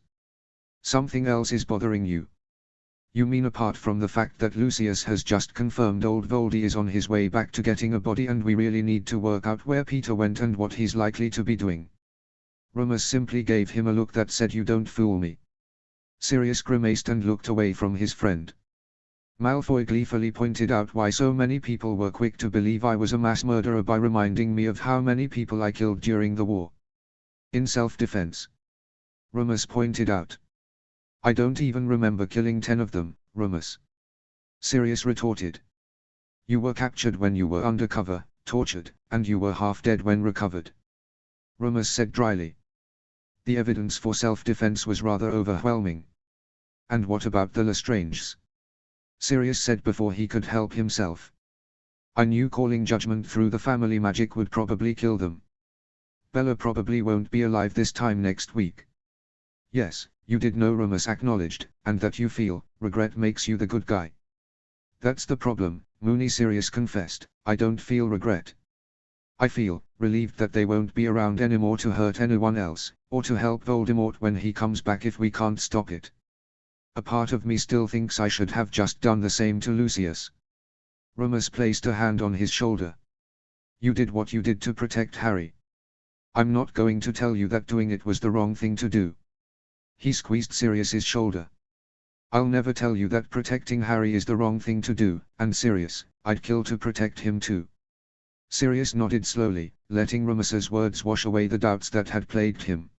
A: Something else is bothering you. You mean apart from the fact that Lucius has just confirmed old Voldy is on his way back to getting a body and we really need to work out where Peter went and what he's likely to be doing. Remus simply gave him a look that said, "You don't fool me." Sirius grimaced and looked away from his friend. Malfoy gleefully pointed out why so many people were quick to believe I was a mass murderer by reminding me of how many people I killed during the war. In self-defense. Remus pointed out. "I don't even remember killing 10 of them, Remus," Sirius retorted. "You were captured when you were undercover, tortured, and you were half dead when recovered," Remus said dryly. The evidence for self-defense was rather overwhelming. "And what about the Lestranges?" Sirius said before he could help himself. "I knew calling judgment through the family magic would probably kill them. Bella probably won't be alive this time next week." "Yes, you did know," Remus acknowledged, "and that you feel regret makes you the good guy." "That's the problem," Moony Sirius confessed. "I don't feel regret. I feel relieved that they won't be around anymore to hurt anyone else, or to help Voldemort when he comes back if we can't stop it. A part of me still thinks I should have just done the same to Lucius." Remus placed a hand on his shoulder. "You did what you did to protect Harry. I'm not going to tell you that doing it was the wrong thing to do." He squeezed Sirius's shoulder. "I'll never tell you that protecting Harry is the wrong thing to do, and Sirius, I'd kill to protect him too." Sirius nodded slowly, letting Remus's words wash away the doubts that had plagued him.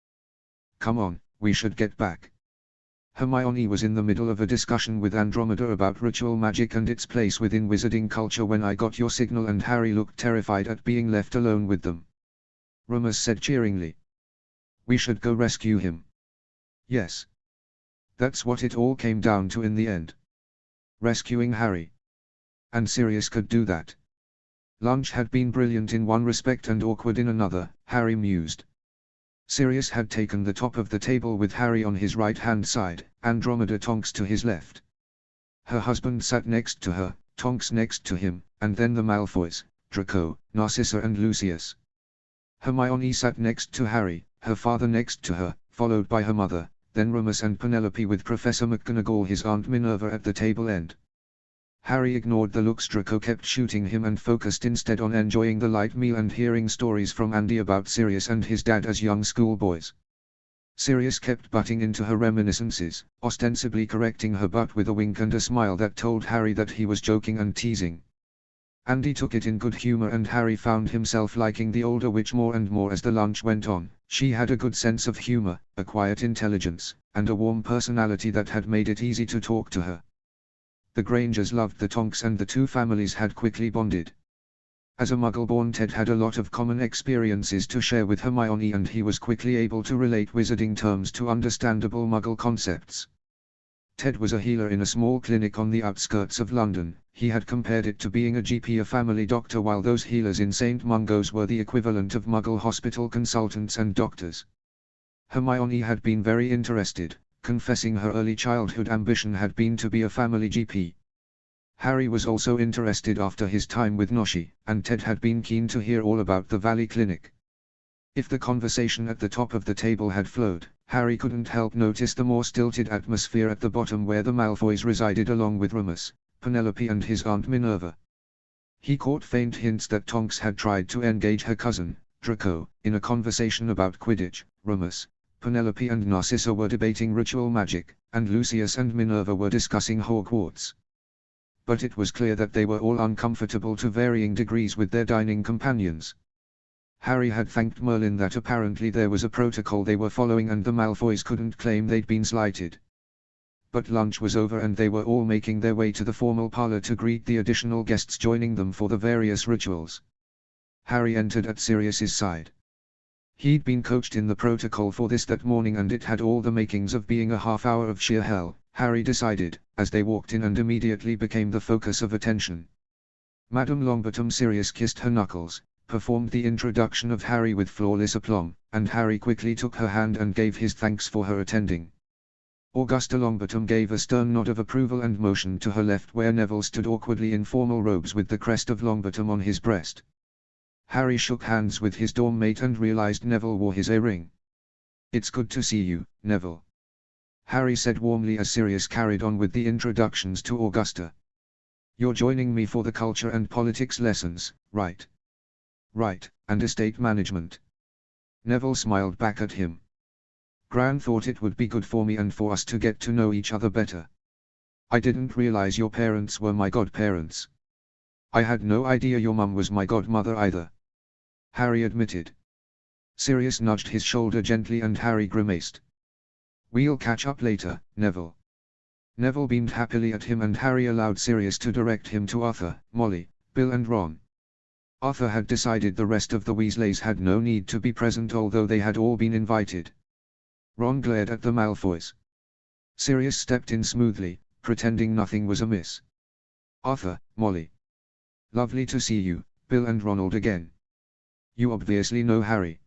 A: "Come on, we should get back." Hermione was in the middle of a discussion with Andromeda about ritual magic and its place within wizarding culture when I got your signal, and Harry looked terrified at being left alone with them. Remus said cheeringly. "We should go rescue him." Yes. That's what it all came down to in the end. Rescuing Harry. And Sirius could do that. Lunch had been brilliant in one respect and awkward in another, Harry mused. Sirius had taken the top of the table with Harry on his right-hand side, Andromeda Tonks to his left. Her husband sat next to her, Tonks next to him, and then the Malfoys, Draco, Narcissa and Lucius. Hermione sat next to Harry, her father next to her, followed by her mother, then Remus and Penelope with Professor McGonagall, his Aunt Minerva, at the table end. Harry ignored the looks Draco kept shooting him and focused instead on enjoying the light meal and hearing stories from Andy about Sirius and his dad as young schoolboys. Sirius kept butting into her reminiscences, ostensibly correcting her but with a wink and a smile that told Harry that he was joking and teasing. Andy took it in good humor and Harry found himself liking the older witch more and more as the lunch went on. She had a good sense of humor, a quiet intelligence, and a warm personality that had made it easy to talk to her. The Grangers loved the Tonks and the two families had quickly bonded. As a Muggle-born, Ted had a lot of common experiences to share with Hermione and he was quickly able to relate wizarding terms to understandable Muggle concepts. Ted was a healer in a small clinic on the outskirts of London. He had compared it to being a GP, a family doctor, while those healers in St. Mungo's were the equivalent of Muggle hospital consultants and doctors. Hermione had been very interested, confessing her early childhood ambition had been to be a family GP. Harry was also interested after his time with Noshi, and Ted had been keen to hear all about the Valley Clinic. If the conversation at the top of the table had flowed, Harry couldn't help notice the more stilted atmosphere at the bottom where the Malfoys resided along with Remus, Penelope and his Aunt Minerva. He caught faint hints that Tonks had tried to engage her cousin, Draco, in a conversation about Quidditch. Remus, Penelope and Narcissa were debating ritual magic, and Lucius and Minerva were discussing Hogwarts. But it was clear that they were all uncomfortable to varying degrees with their dining companions. Harry had thanked Merlin that apparently there was a protocol they were following and the Malfoys couldn't claim they'd been slighted. But lunch was over and they were all making their way to the formal parlor to greet the additional guests joining them for the various rituals. Harry entered at Sirius's side. He'd been coached in the protocol for this that morning and it had all the makings of being a half hour of sheer hell, Harry decided, as they walked in and immediately became the focus of attention. Madame Longbottom Sirius kissed her knuckles, performed the introduction of Harry with flawless aplomb, and Harry quickly took her hand and gave his thanks for her attending. Augusta Longbottom gave a stern nod of approval and motioned to her left where Neville stood awkwardly in formal robes with the crest of Longbottom on his breast. Harry shook hands with his dorm mate and realized Neville wore his A-ring. "It's good to see you, Neville." Harry said warmly as Sirius carried on with the introductions to Augusta. "You're joining me for the culture and politics lessons, right?" "Right, and estate management." Neville smiled back at him. "Gran thought it would be good for me and for us to get to know each other better. I didn't realize your parents were my godparents." "I had no idea your mum was my godmother either," Harry admitted. Sirius nudged his shoulder gently and Harry grimaced. "We'll catch up later, Neville." Neville beamed happily at him and Harry allowed Sirius to direct him to Arthur, Molly, Bill and Ron. Arthur had decided the rest of the Weasleys had no need to be present although they had all been invited. Ron glared at the Malfoys. Sirius stepped in smoothly, pretending nothing was amiss. "Arthur, Molly. Lovely to see you, Bill and Ronald again. You obviously know Harry."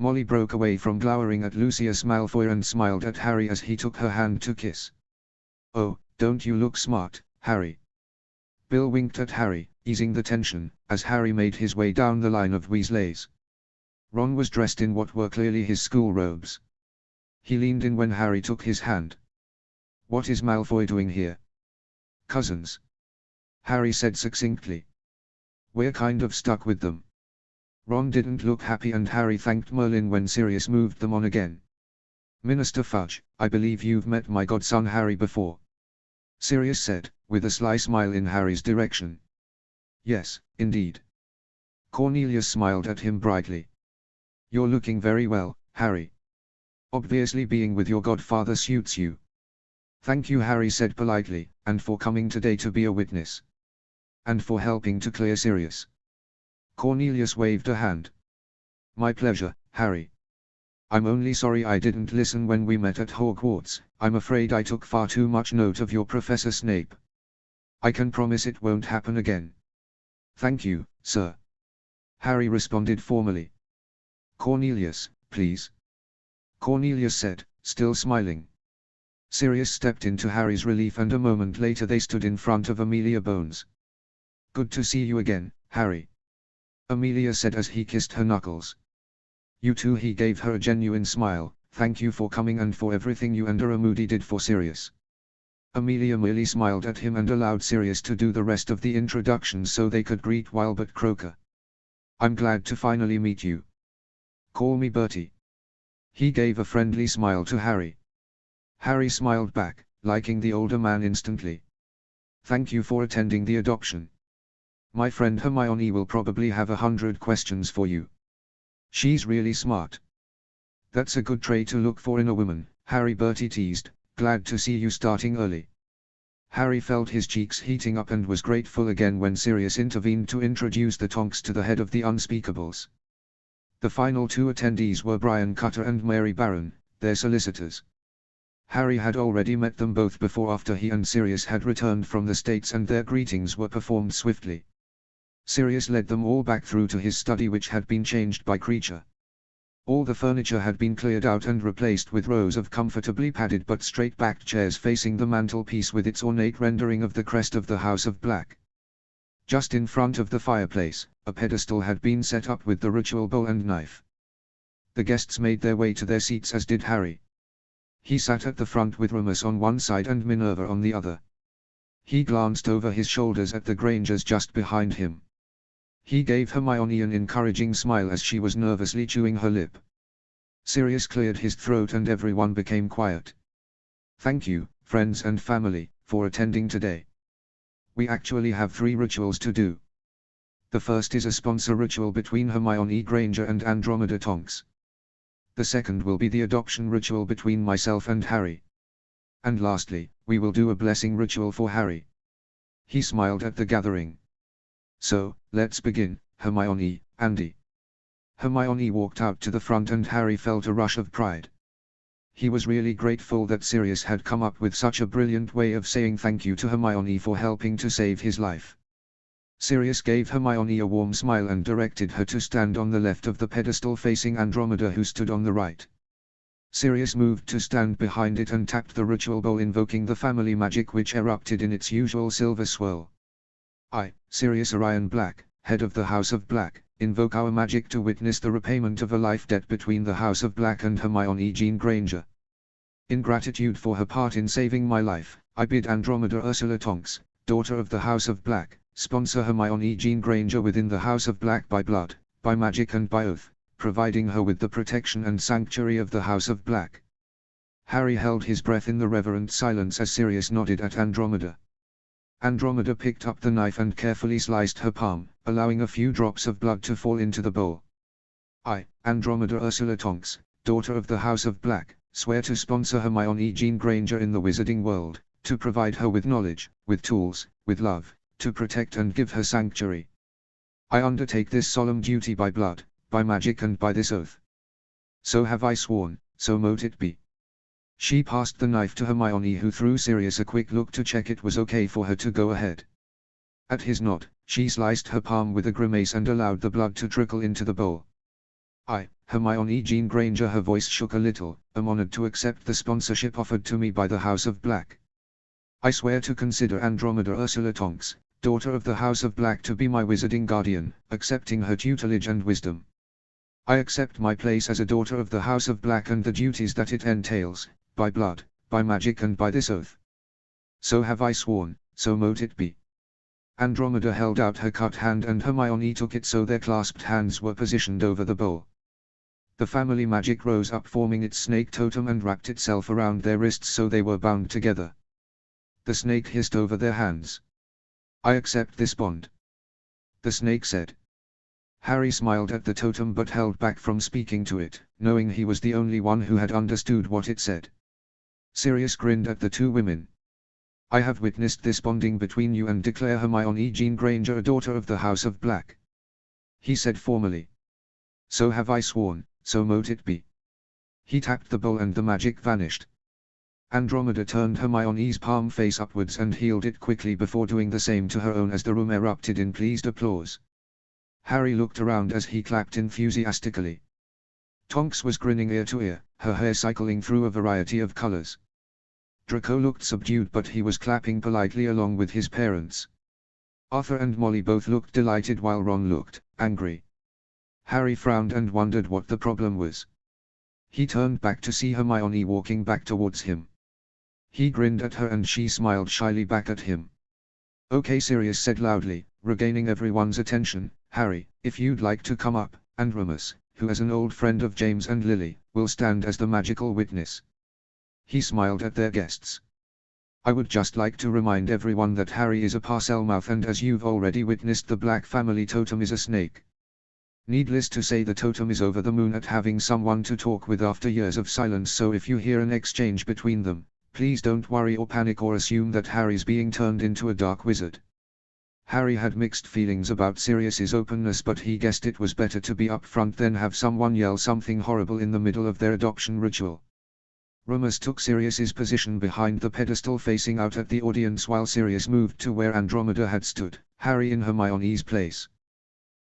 A: Molly broke away from glowering at Lucius Malfoy and smiled at Harry as he took her hand to kiss. "Oh, don't you look smart, Harry?" Bill winked at Harry, easing the tension, as Harry made his way down the line of Weasleys. Ron was dressed in what were clearly his school robes. He leaned in when Harry took his hand. "What is Malfoy doing here?" "Cousins," Harry said succinctly. "We're kind of stuck with them." Ron didn't look happy and Harry thanked Merlin when Sirius moved them on again. "Minister Fudge, I believe you've met my godson Harry before," Sirius said, with a sly smile in Harry's direction. "Yes, indeed." Cornelius smiled at him brightly. "You're looking very well, Harry. Obviously being with your godfather suits you." "Thank you," Harry said politely, "and for coming today to be a witness. And for helping to clear Sirius." Cornelius waved a hand. "My pleasure, Harry. I'm only sorry I didn't listen when we met at Hogwarts. I'm afraid I took far too much note of your Professor Snape. I can promise it won't happen again." "Thank you, sir," Harry responded formally. "Cornelius, please," Cornelius said, still smiling. Sirius stepped into Harry's relief and a moment later they stood in front of Amelia Bones. "Good to see you again, Harry," Amelia said as he kissed her knuckles. "You too," he gave her a genuine smile. "Thank you for coming and for everything you and Moody did for Sirius." Amelia merely smiled at him and allowed Sirius to do the rest of the introductions so they could greet Wilbert Croaker. "I'm glad to finally meet you. Call me Bertie." He gave a friendly smile to Harry. Harry smiled back, liking the older man instantly. "Thank you for attending the adoption. My friend Hermione will probably have 100 questions for you. She's really smart." "That's a good trait to look for in a woman," Harry Bertie teased. "Glad to see you starting early." Harry felt his cheeks heating up and was grateful again when Sirius intervened to introduce the Tonks to the head of the Unspeakables. The final two attendees were Brian Cutter and Mary Barron, their solicitors. Harry had already met them both before after he and Sirius had returned from the States and their greetings were performed swiftly. Sirius led them all back through to his study which had been changed by Creature. All the furniture had been cleared out and replaced with rows of comfortably padded but straight-backed chairs facing the mantelpiece with its ornate rendering of the crest of the House of Black. Just in front of the fireplace, a pedestal had been set up with the ritual bow and knife. The guests made their way to their seats as did Harry. He sat at the front with Remus on one side and Minerva on the other. He glanced over his shoulders at the Grangers just behind him. He gave Hermione an encouraging smile as she was nervously chewing her lip. Sirius cleared his throat and everyone became quiet. "Thank you, friends and family, for attending today. We actually have 3 rituals to do. The first is a sponsor ritual between Hermione Granger and Andromeda Tonks. The second will be the adoption ritual between myself and Harry. And lastly, we will do a blessing ritual for Harry." He smiled at the gathering. "So, let's begin, Hermione, Andy." Hermione walked out to the front and Harry felt a rush of pride. He was really grateful that Sirius had come up with such a brilliant way of saying thank you to Hermione for helping to save his life. Sirius gave Hermione a warm smile and directed her to stand on the left of the pedestal facing Andromeda who stood on the right. Sirius moved to stand behind it and tapped the ritual bowl invoking the family magic which erupted in its usual silver swirl. "I, Sirius Orion Black, head of the House of Black, invoke our magic to witness the repayment of a life debt between the House of Black and Hermione Jean Granger." In gratitude for her part in saving my life, I bid Andromeda Ursula Tonks, daughter of the House of Black, sponsor Hermione Jean Granger within the House of Black by blood, by magic and by oath, providing her with the protection and sanctuary of the House of Black." Harry held his breath in the reverent silence as Sirius nodded at Andromeda. Andromeda picked up the knife and carefully sliced her palm, allowing a few drops of blood to fall into the bowl. "I, Andromeda Ursula Tonks, daughter of the House of Black, swear to sponsor Hermione Jean Granger in the wizarding world, to provide her with knowledge, with tools, with love, to protect and give her sanctuary. I undertake this solemn duty by blood, by magic and by this oath. So have I sworn, so mote it be." She passed the knife to Hermione, who threw Sirius a quick look to check it was okay for her to go ahead. At his nod, she sliced her palm with a grimace and allowed the blood to trickle into the bowl. "I, Hermione Jean Granger," her voice shook a little, "am honored to accept the sponsorship offered to me by the House of Black. I swear to consider Andromeda Ursula Tonks, daughter of the House of Black, to be my wizarding guardian, accepting her tutelage and wisdom. I accept my place as a daughter of the House of Black and the duties that it entails, by blood, by magic and by this oath. So have I sworn, so mote it be." Andromeda held out her cut hand and Hermione took it, so their clasped hands were positioned over the bowl. The family magic rose up, forming its snake totem, and wrapped itself around their wrists so they were bound together. The snake hissed over their hands. "I accept this bond," the snake said. Harry smiled at the totem but held back from speaking to it, knowing he was the only one who had understood what it said. Sirius grinned at the two women. "I have witnessed this bonding between you and declare Hermione Jean Granger a daughter of the House of Black," he said formally. "So have I sworn, so mote it be." He tapped the bowl and the magic vanished. Andromeda turned Hermione's palm face upwards and healed it quickly before doing the same to her own as the room erupted in pleased applause. Harry looked around as he clapped enthusiastically. Tonks was grinning ear to ear, her hair cycling through a variety of colors. Draco looked subdued, but he was clapping politely along with his parents. Arthur and Molly both looked delighted while Ron looked angry. Harry frowned and wondered what the problem was. He turned back to see Hermione walking back towards him. He grinned at her and she smiled shyly back at him. "Okay," Sirius said loudly, regaining everyone's attention. "Harry, if you'd like to come up, and Remus, who as an old friend of James and Lily, will stand as the magical witness." He smiled at their guests. "I would just like to remind everyone that Harry is a Parselmouth, and as you've already witnessed, the Black family totem is a snake. Needless to say, the totem is over the moon at having someone to talk with after years of silence, so if you hear an exchange between them, please don't worry or panic or assume that Harry's being turned into a dark wizard." Harry had mixed feelings about Sirius's openness, but he guessed it was better to be upfront than have someone yell something horrible in the middle of their adoption ritual. Remus took Sirius's position behind the pedestal facing out at the audience while Sirius moved to where Andromeda had stood, Harry in Hermione's place.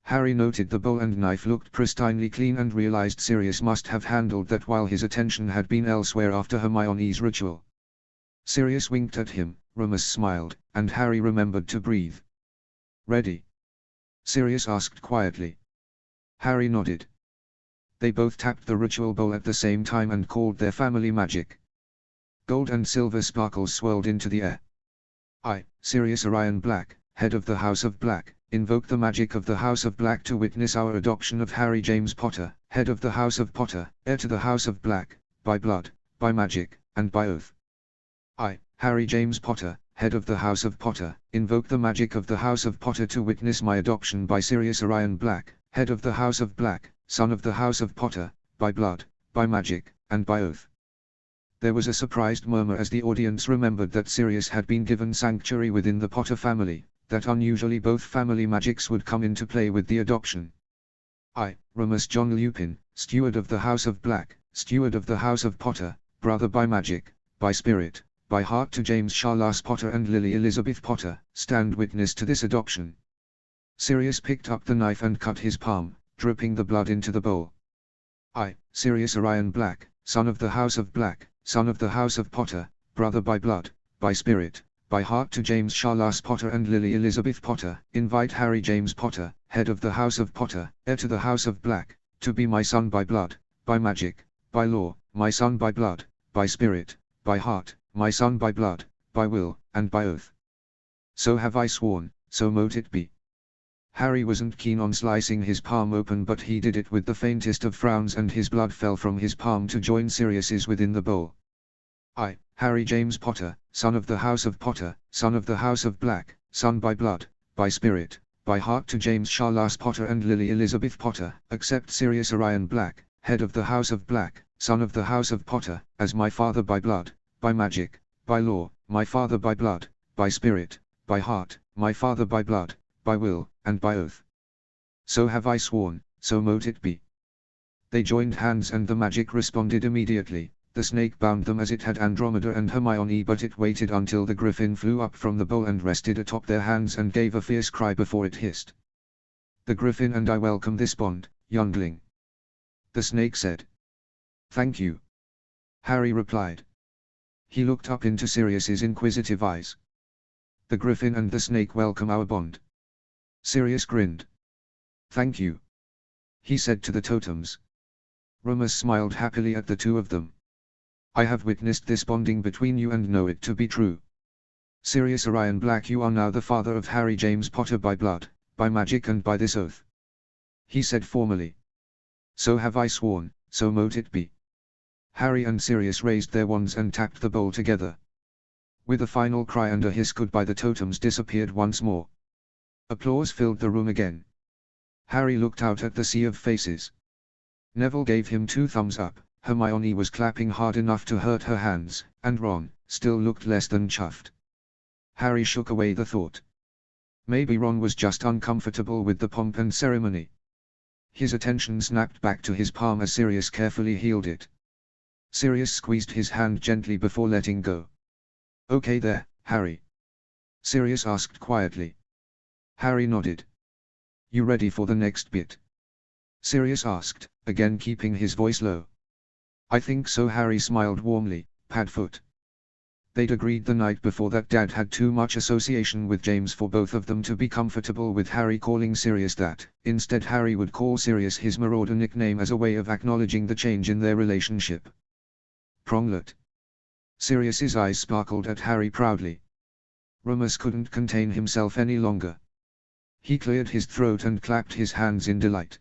A: Harry noted the bowl and knife looked pristinely clean and realized Sirius must have handled that while his attention had been elsewhere after Hermione's ritual. Sirius winked at him, Remus smiled, and Harry remembered to breathe. "Ready?" Sirius asked quietly. Harry nodded. They both tapped the ritual bowl at the same time and called their family magic. Gold and silver sparkles swirled into the air. "I, Sirius Orion Black, head of the House of Black, invoke the magic of the House of Black to witness our adoption of Harry James Potter, head of the House of Potter, heir to the House of Black, by blood, by magic, and by oath. I, Harry James Potter, head of the House of Potter, invoke the magic of the House of Potter to witness my adoption by Sirius Orion Black, head of the House of Black, son of the House of Potter, by blood, by magic, and by oath." There was a surprised murmur as the audience remembered that Sirius had been given sanctuary within the Potter family, that unusually both family magics would come into play with the adoption. "I, Remus John Lupin, steward of the House of Black, steward of the House of Potter, brother by magic, by spirit, by heart to James Charles Potter and Lily Elizabeth Potter, stand witness to this adoption." Sirius picked up the knife and cut his palm, dripping the blood into the bowl. "I, Sirius Orion Black, son of the House of Black, son of the House of Potter, brother by blood, by spirit, by heart to James Charles Potter and Lily Elizabeth Potter, invite Harry James Potter, head of the House of Potter, heir to the House of Black, to be my son by blood, by magic, by law, my son by blood, by spirit, by heart, my son by blood, by will, and by oath. So have I sworn, so mote it be. Harry wasn't keen on slicing his palm open, but he did it with the faintest of frowns, and his blood fell from his palm to join Sirius's within the bowl. I, Harry James Potter, son of the House of Potter, son of the House of Black, son by blood, by spirit, by heart to James Charles Potter and Lily Elizabeth Potter, accept Sirius Orion Black, head of the House of Black, son of the House of Potter, as my father by blood, by magic, by law, my father by blood, by spirit, by heart, my father by blood, by will, and by oath. So have I sworn, so mote it be. They joined hands and the magic responded immediately. The snake bound them as it had Andromeda and Hermione, but it waited until the griffin flew up from the bowl and rested atop their hands and gave a fierce cry before it hissed. The griffin and I welcome this bond, youngling. The snake said. Thank you. Harry replied. He looked up into Sirius's inquisitive eyes. The griffin and the snake welcome our bond. Sirius grinned. Thank you. He said to the totems. Remus smiled happily at the two of them. I have witnessed this bonding between you and know it to be true. Sirius Orion Black, you are now the father of Harry James Potter by blood, by magic and by this oath. He said formally. So have I sworn, so mote it be. Harry and Sirius raised their wands and tapped the bowl together. With a final cry and a hiss, goodbye, the totems disappeared once more. Applause filled the room again. Harry looked out at the sea of faces. Neville gave him 2 thumbs up, Hermione was clapping hard enough to hurt her hands, and Ron still looked less than chuffed. Harry shook away the thought. Maybe Ron was just uncomfortable with the pomp and ceremony. His attention snapped back to his palm as Sirius carefully healed it. Sirius squeezed his hand gently before letting go. Okay there, Harry? Sirius asked quietly. Harry nodded. You ready for the next bit? Sirius asked, again keeping his voice low. I think so, Harry smiled warmly, Padfoot. They'd agreed the night before that Dad had too much association with James for both of them to be comfortable with Harry calling Sirius that. Instead, Harry would call Sirius his Marauder nickname as a way of acknowledging the change in their relationship. Pronglet. Sirius's eyes sparkled at Harry proudly. Remus couldn't contain himself any longer. He cleared his throat and clapped his hands in delight.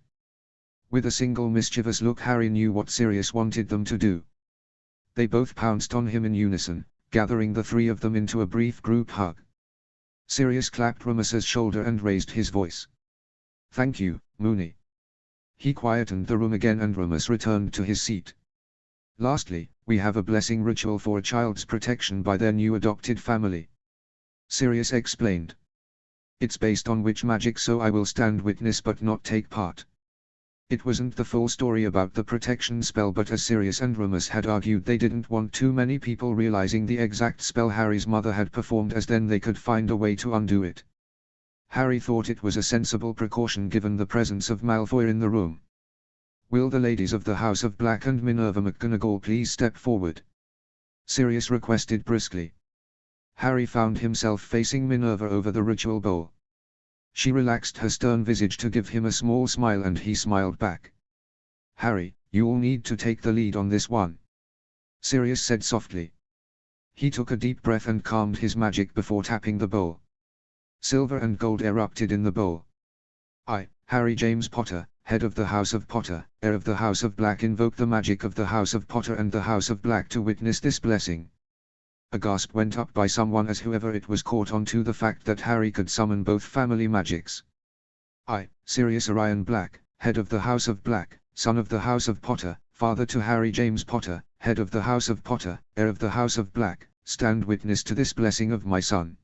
A: With a single mischievous look, Harry knew what Sirius wanted them to do. They both pounced on him in unison, gathering the 3 of them into a brief group hug. Sirius clapped Remus's shoulder and raised his voice. Thank you, Moony. He quietened the room again and Remus returned to his seat. Lastly, we have a blessing ritual for a child's protection by their new adopted family. Sirius explained. It's based on witch magic, so I will stand witness but not take part. It wasn't the full story about the protection spell, but as Sirius and Remus had argued, they didn't want too many people realizing the exact spell Harry's mother had performed, as then they could find a way to undo it. Harry thought it was a sensible precaution given the presence of Malfoy in the room. Will the ladies of the House of Black and Minerva McGonagall please step forward? Sirius requested briskly. Harry found himself facing Minerva over the ritual bowl. She relaxed her stern visage to give him a small smile and he smiled back. Harry, you'll need to take the lead on this one. Sirius said softly. He took a deep breath and calmed his magic before tapping the bowl. Silver and gold erupted in the bowl. I, Harry James Potter, head of the House of Potter, heir of the House of Black, invoke the magic of the House of Potter and the House of Black to witness this blessing. A gasp went up by someone as whoever it was caught on to the fact that Harry could summon both family magics. I, Sirius Orion Black, head of the House of Black, son of the House of Potter, father to Harry James Potter, head of the House of Potter, heir of the House of Black, stand witness to this blessing of my son.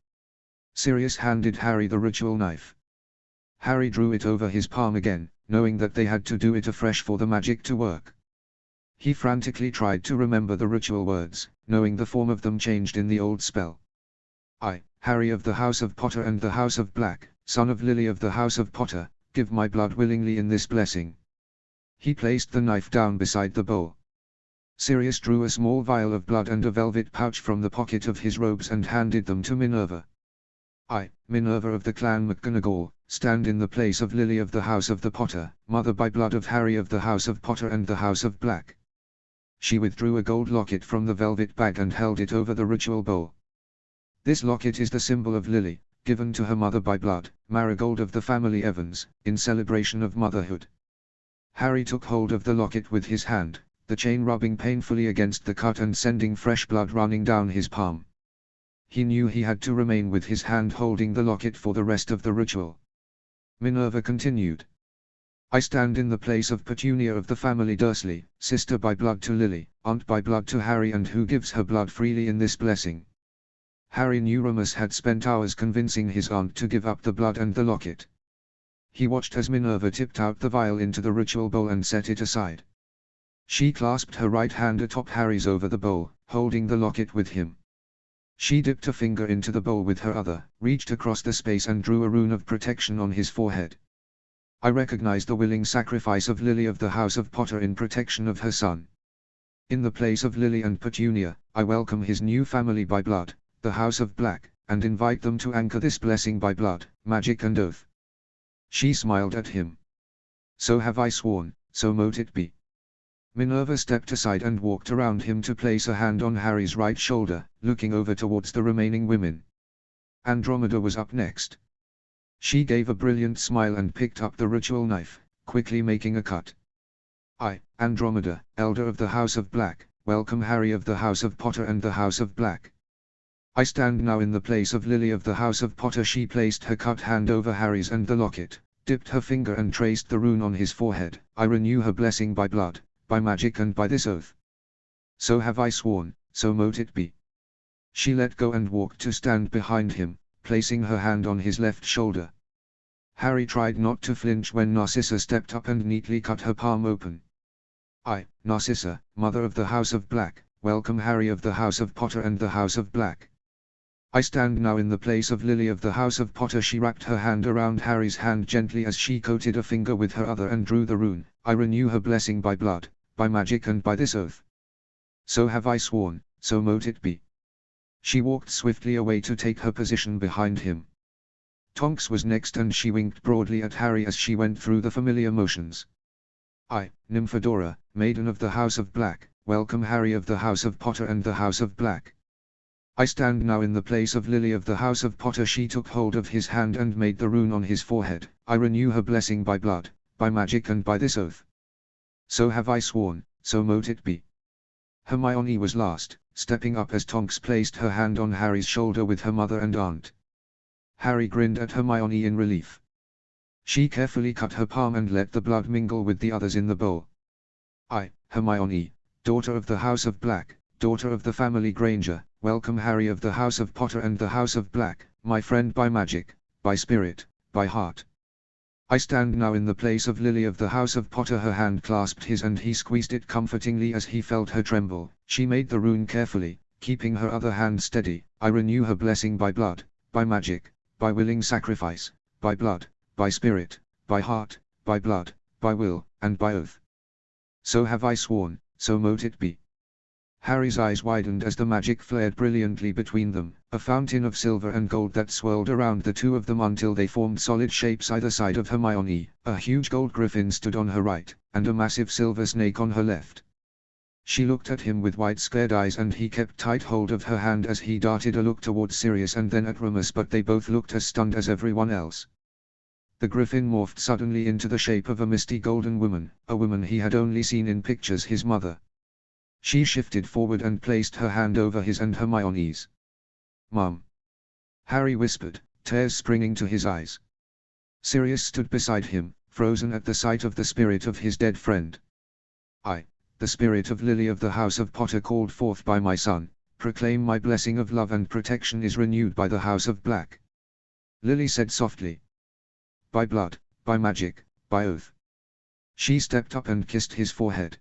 A: Sirius handed Harry the ritual knife. Harry drew it over his palm again, knowing that they had to do it afresh for the magic to work. He frantically tried to remember the ritual words, knowing the form of them changed in the old spell. I, Harry of the House of Potter and the House of Black, son of Lily of the House of Potter, give my blood willingly in this blessing. He placed the knife down beside the bowl. Sirius drew a small vial of blood and a velvet pouch from the pocket of his robes and handed them to Minerva. I, Minerva of the clan McGonagall, stand in the place of Lily of the House of the Potter, mother by blood of Harry of the House of Potter and the House of Black. she withdrew a gold locket from the velvet bag and held it over the ritual bowl. This locket is the symbol of Lily, given to her mother by blood, Marigold of the family Evans, in celebration of motherhood. Harry took hold of the locket with his hand, the chain rubbing painfully against the cut and sending fresh blood running down his palm. He knew he had to remain with his hand holding the locket for the rest of the ritual. Minerva continued. I stand in the place of Petunia of the family Dursley, sister by blood to Lily, aunt by blood to Harry, and who gives her blood freely in this blessing. Harry knew Remus had spent hours convincing his aunt to give up the blood and the locket. He watched as Minerva tipped out the vial into the ritual bowl and set it aside. She clasped her right hand atop Harry's over the bowl, holding the locket with him. She dipped a finger into the bowl with her other, reached across the space and drew a rune of protection on his forehead. I recognize the willing sacrifice of Lily of the House of Potter in protection of her son. In the place of Lily and Petunia, I welcome his new family by blood, the House of Black, and invite them to anchor this blessing by blood, magic and oath. She smiled at him. So have I sworn, so mote it be. Minerva stepped aside and walked around him to place a hand on Harry's right shoulder, looking over towards the remaining women. Andromeda was up next. She gave a brilliant smile and picked up the ritual knife, quickly making a cut. I, Andromeda, Elder of the House of Black, welcome Harry of the House of Potter and the House of Black. I stand now in the place of Lily of the House of Potter. She placed her cut hand over Harry's and the locket, dipped her finger and traced the rune on his forehead. I renew her blessing by blood, by magic and by this oath. So have I sworn, so mote it be. She let go and walked to stand behind him, placing her hand on his left shoulder. Harry tried not to flinch when Narcissa stepped up and neatly cut her palm open. I, Narcissa, Mother of the House of Black, welcome Harry of the House of Potter and the House of Black. I stand now in the place of Lily of the House of Potter. She wrapped her hand around Harry's hand gently as she coated a finger with her other and drew the rune. I renew her blessing by blood, by magic and by this oath. So have I sworn, so mote it be. She walked swiftly away to take her position behind him. Tonks was next and she winked broadly at Harry as she went through the familiar motions. I, Nymphadora, Maiden of the House of Black, welcome Harry of the House of Potter and the House of Black. I stand now in the place of Lily of the House of Potter. She took hold of his hand and made the rune on his forehead. I renew her blessing by blood, by magic and by this oath. So have I sworn, so mote it be. Hermione was last, stepping up as Tonks placed her hand on Harry's shoulder with her mother and aunt. Harry grinned at Hermione in relief. She carefully cut her palm and let the blood mingle with the others in the bowl. I, Hermione, daughter of the House of Black, daughter of the family Granger, welcome Harry of the House of Potter and the House of Black, my friend by magic, by spirit, by heart. I stand now in the place of Lily of the House of Potter. Her hand clasped his and he squeezed it comfortingly as he felt her tremble. She made the rune carefully, keeping her other hand steady. I renew her blessing by blood, by magic, by willing sacrifice, by blood, by spirit, by heart, by blood, by will, and by oath. So have I sworn, so mote it be. Harry's eyes widened as the magic flared brilliantly between them, a fountain of silver and gold that swirled around the two of them until they formed solid shapes either side of Hermione. A huge gold griffin stood on her right, and a massive silver snake on her left. She looked at him with wide scared eyes and he kept tight hold of her hand as he darted a look towards Sirius and then at Remus, but they both looked as stunned as everyone else. The griffin morphed suddenly into the shape of a misty golden woman, a woman he had only seen in pictures, his mother. She shifted forward and placed her hand over his and Hermione's. "Mum," Harry whispered, tears springing to his eyes. Sirius stood beside him, frozen at the sight of the spirit of his dead friend. "I, the spirit of Lily of the House of Potter called forth by my son, proclaim my blessing of love and protection is renewed by the House of Black," Lily said softly. "By blood, by magic, by oath." She stepped up and kissed his forehead.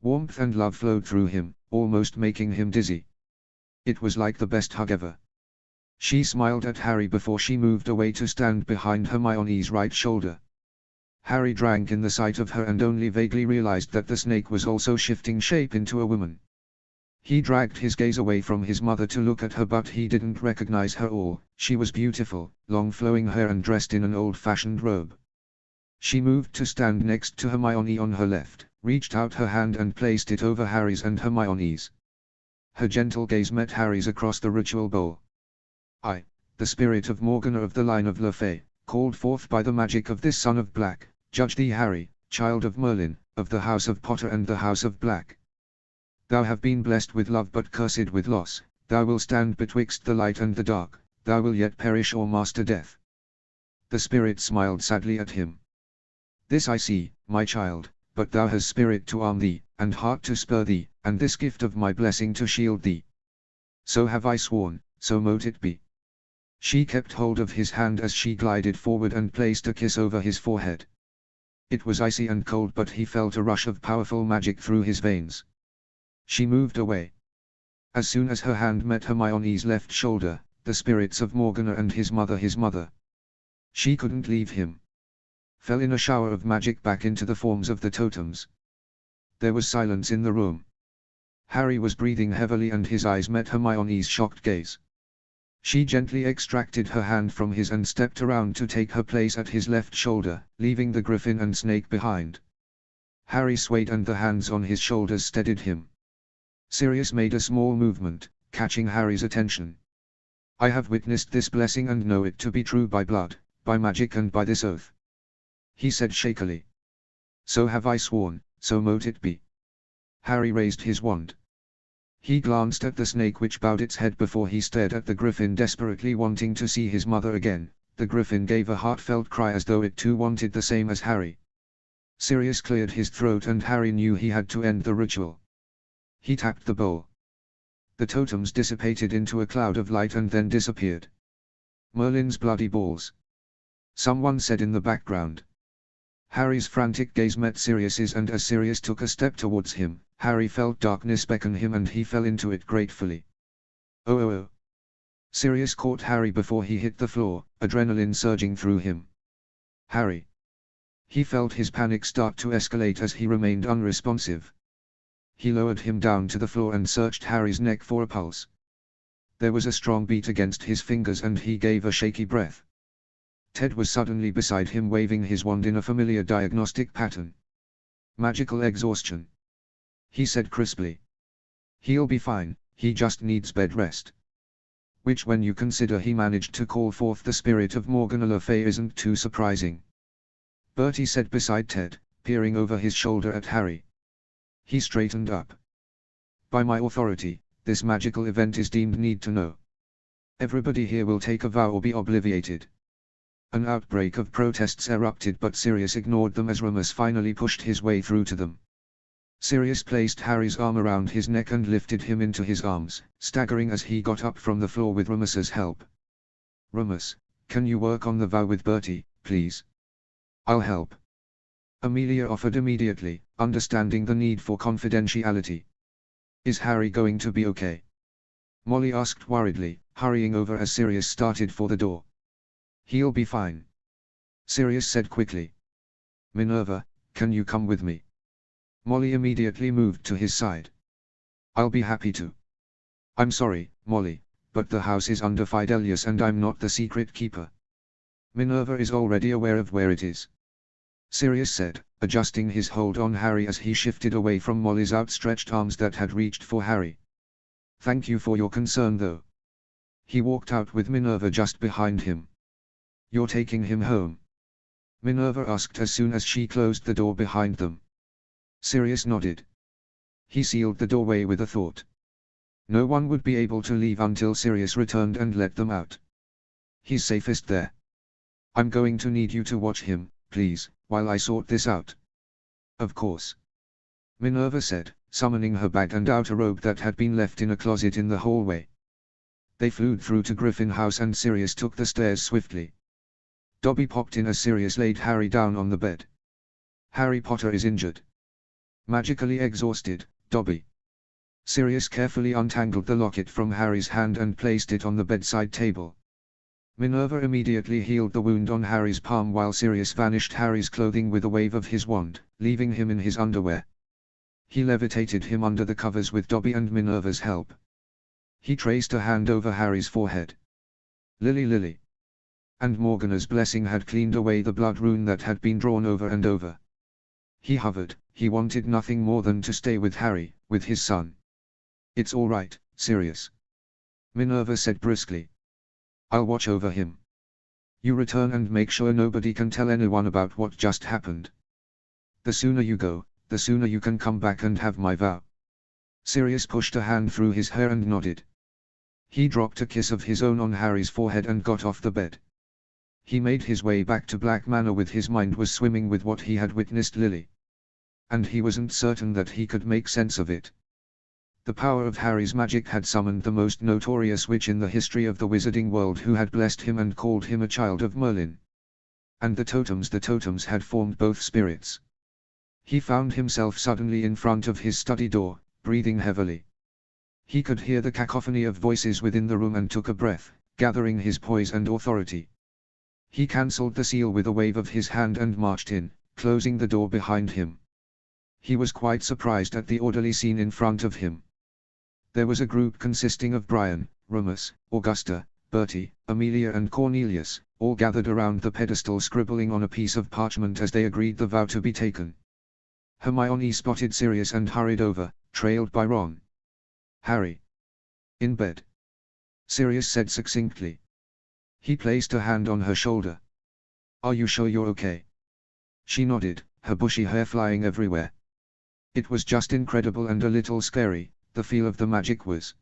A: Warmth and love flowed through him, almost making him dizzy. It was like the best hug ever. She smiled at Harry before she moved away to stand behind Hermione's right shoulder. Harry drank in the sight of her and only vaguely realized that the snake was also shifting shape into a woman. He dragged his gaze away from his mother to look at her, but he didn't recognize her all. She was beautiful, long flowing hair and dressed in an old-fashioned robe. She moved to stand next to Hermione on her left, reached out her hand and placed it over Harry's and Hermione's. Her gentle gaze met Harry's across the ritual bowl. I, the spirit of Morgana of the line of Le Fay, called forth by the magic of this son of Black, judge thee Harry, child of Merlin, of the house of Potter and the house of Black. Thou have been blessed with love but cursed with loss, thou will stand betwixt the light and the dark, thou will yet perish or master death. The spirit smiled sadly at him. This I see, my child, but thou hast spirit to arm thee, and heart to spur thee, and this gift of my blessing to shield thee. So have I sworn, so mote it be. She kept hold of his hand as she glided forward and placed a kiss over his forehead. It was icy and cold, but he felt a rush of powerful magic through his veins. She moved away. As soon as her hand met Hermione's left shoulder, the spirits of Morgana and his mother, she couldn't leave him, fell in a shower of magic back into the forms of the totems. There was silence in the room. Harry was breathing heavily and his eyes met Hermione's shocked gaze. She gently extracted her hand from his and stepped around to take her place at his left shoulder, leaving the griffin and snake behind. Harry swayed and the hands on his shoulders steadied him. Sirius made a small movement, catching Harry's attention. I have witnessed this blessing and know it to be true by blood, by magic and by this oath, he said shakily. So have I sworn, so mote it be. Harry raised his wand. He glanced at the snake which bowed its head before he stared at the griffin desperately wanting to see his mother again. The griffin gave a heartfelt cry as though it too wanted the same as Harry. Sirius cleared his throat and Harry knew he had to end the ritual. He tapped the bowl. The totems dissipated into a cloud of light and then disappeared. Merlin's bloody balls, someone said in the background. Harry's frantic gaze met Sirius's and as Sirius took a step towards him, Harry felt darkness beckon him and he fell into it gratefully. Oh oh oh. Sirius caught Harry before he hit the floor, adrenaline surging through him. Harry. He felt his panic start to escalate as he remained unresponsive. He lowered him down to the floor and searched Harry's neck for a pulse. There was a strong beat against his fingers and he gave a shaky breath. Ted was suddenly beside him waving his wand in a familiar diagnostic pattern. Magical exhaustion, he said crisply. He'll be fine, he just needs bed rest. Which when you consider he managed to call forth the spirit of Morgana Le Fay isn't too surprising. Bertie said beside Ted, peering over his shoulder at Harry. He straightened up. By my authority, this magical event is deemed need to know. Everybody here will take a vow or be obliviated. An outbreak of protests erupted but Sirius ignored them as Remus finally pushed his way through to them. Sirius placed Harry's arm around his neck and lifted him into his arms, staggering as he got up from the floor with Remus's help. Remus, can you work on the vow with Bertie, please? I'll help. Amelia offered immediately, understanding the need for confidentiality. Is Harry going to be okay? Molly asked worriedly, hurrying over as Sirius started for the door. He'll be fine, Sirius said quickly. Minerva, can you come with me? Molly immediately moved to his side. I'll be happy to. I'm sorry, Molly, but the house is under Fidelius and I'm not the secret keeper. Minerva is already aware of where it is, Sirius said, adjusting his hold on Harry as he shifted away from Molly's outstretched arms that had reached for Harry. Thank you for your concern though. He walked out with Minerva just behind him. You're taking him home? Minerva asked as soon as she closed the door behind them. Sirius nodded. He sealed the doorway with a thought. No one would be able to leave until Sirius returned and let them out. He's safest there. I'm going to need you to watch him, please, while I sort this out. Of course, Minerva said, summoning her bag and outer robe that had been left in a closet in the hallway. They flew through to Griffin House and Sirius took the stairs swiftly. Dobby popped in as Sirius laid Harry down on the bed. Harry Potter is injured. Magically exhausted, Dobby. Sirius carefully untangled the locket from Harry's hand and placed it on the bedside table. Minerva immediately healed the wound on Harry's palm while Sirius vanished Harry's clothing with a wave of his wand, leaving him in his underwear. He levitated him under the covers with Dobby and Minerva's help. He traced a hand over Harry's forehead. Lily. And Morgana's blessing had cleaned away the blood rune that had been drawn over and over. He hovered, He wanted nothing more than to stay with Harry, with his son. "It's all right, Sirius," Minerva said brusquely. "I'll watch over him. You return and make sure nobody can tell anyone about what just happened. The sooner you go, the sooner you can come back and have my vow." Sirius pushed a hand through his hair and nodded. He dropped a kiss of his own on Harry's forehead and got off the bed. He made his way back to Black Manor with his mind was swimming with what he had witnessed Lily. And he wasn't certain that he could make sense of it. The power of Harry's magic had summoned the most notorious witch in the history of the wizarding world, who had blessed him and called him a child of Merlin. And the totems had formed both spirits. He found himself suddenly in front of his study door, breathing heavily. He could hear the cacophony of voices within the room and took a breath, gathering his poise and authority. He cancelled the seal with a wave of his hand and marched in, closing the door behind him. He was quite surprised at the orderly scene in front of him. There was a group consisting of Brian, Remus, Augusta, Bertie, Amelia and Cornelius, all gathered around the pedestal scribbling on a piece of parchment as they agreed the vow to be taken. Hermione spotted Sirius and hurried over, trailed by Ron. "Harry. In bed," Sirius said succinctly. He placed a hand on her shoulder. "Are you sure you're okay?" She nodded, her bushy hair flying everywhere. "It was just incredible and a little scary, the feel of the magic was."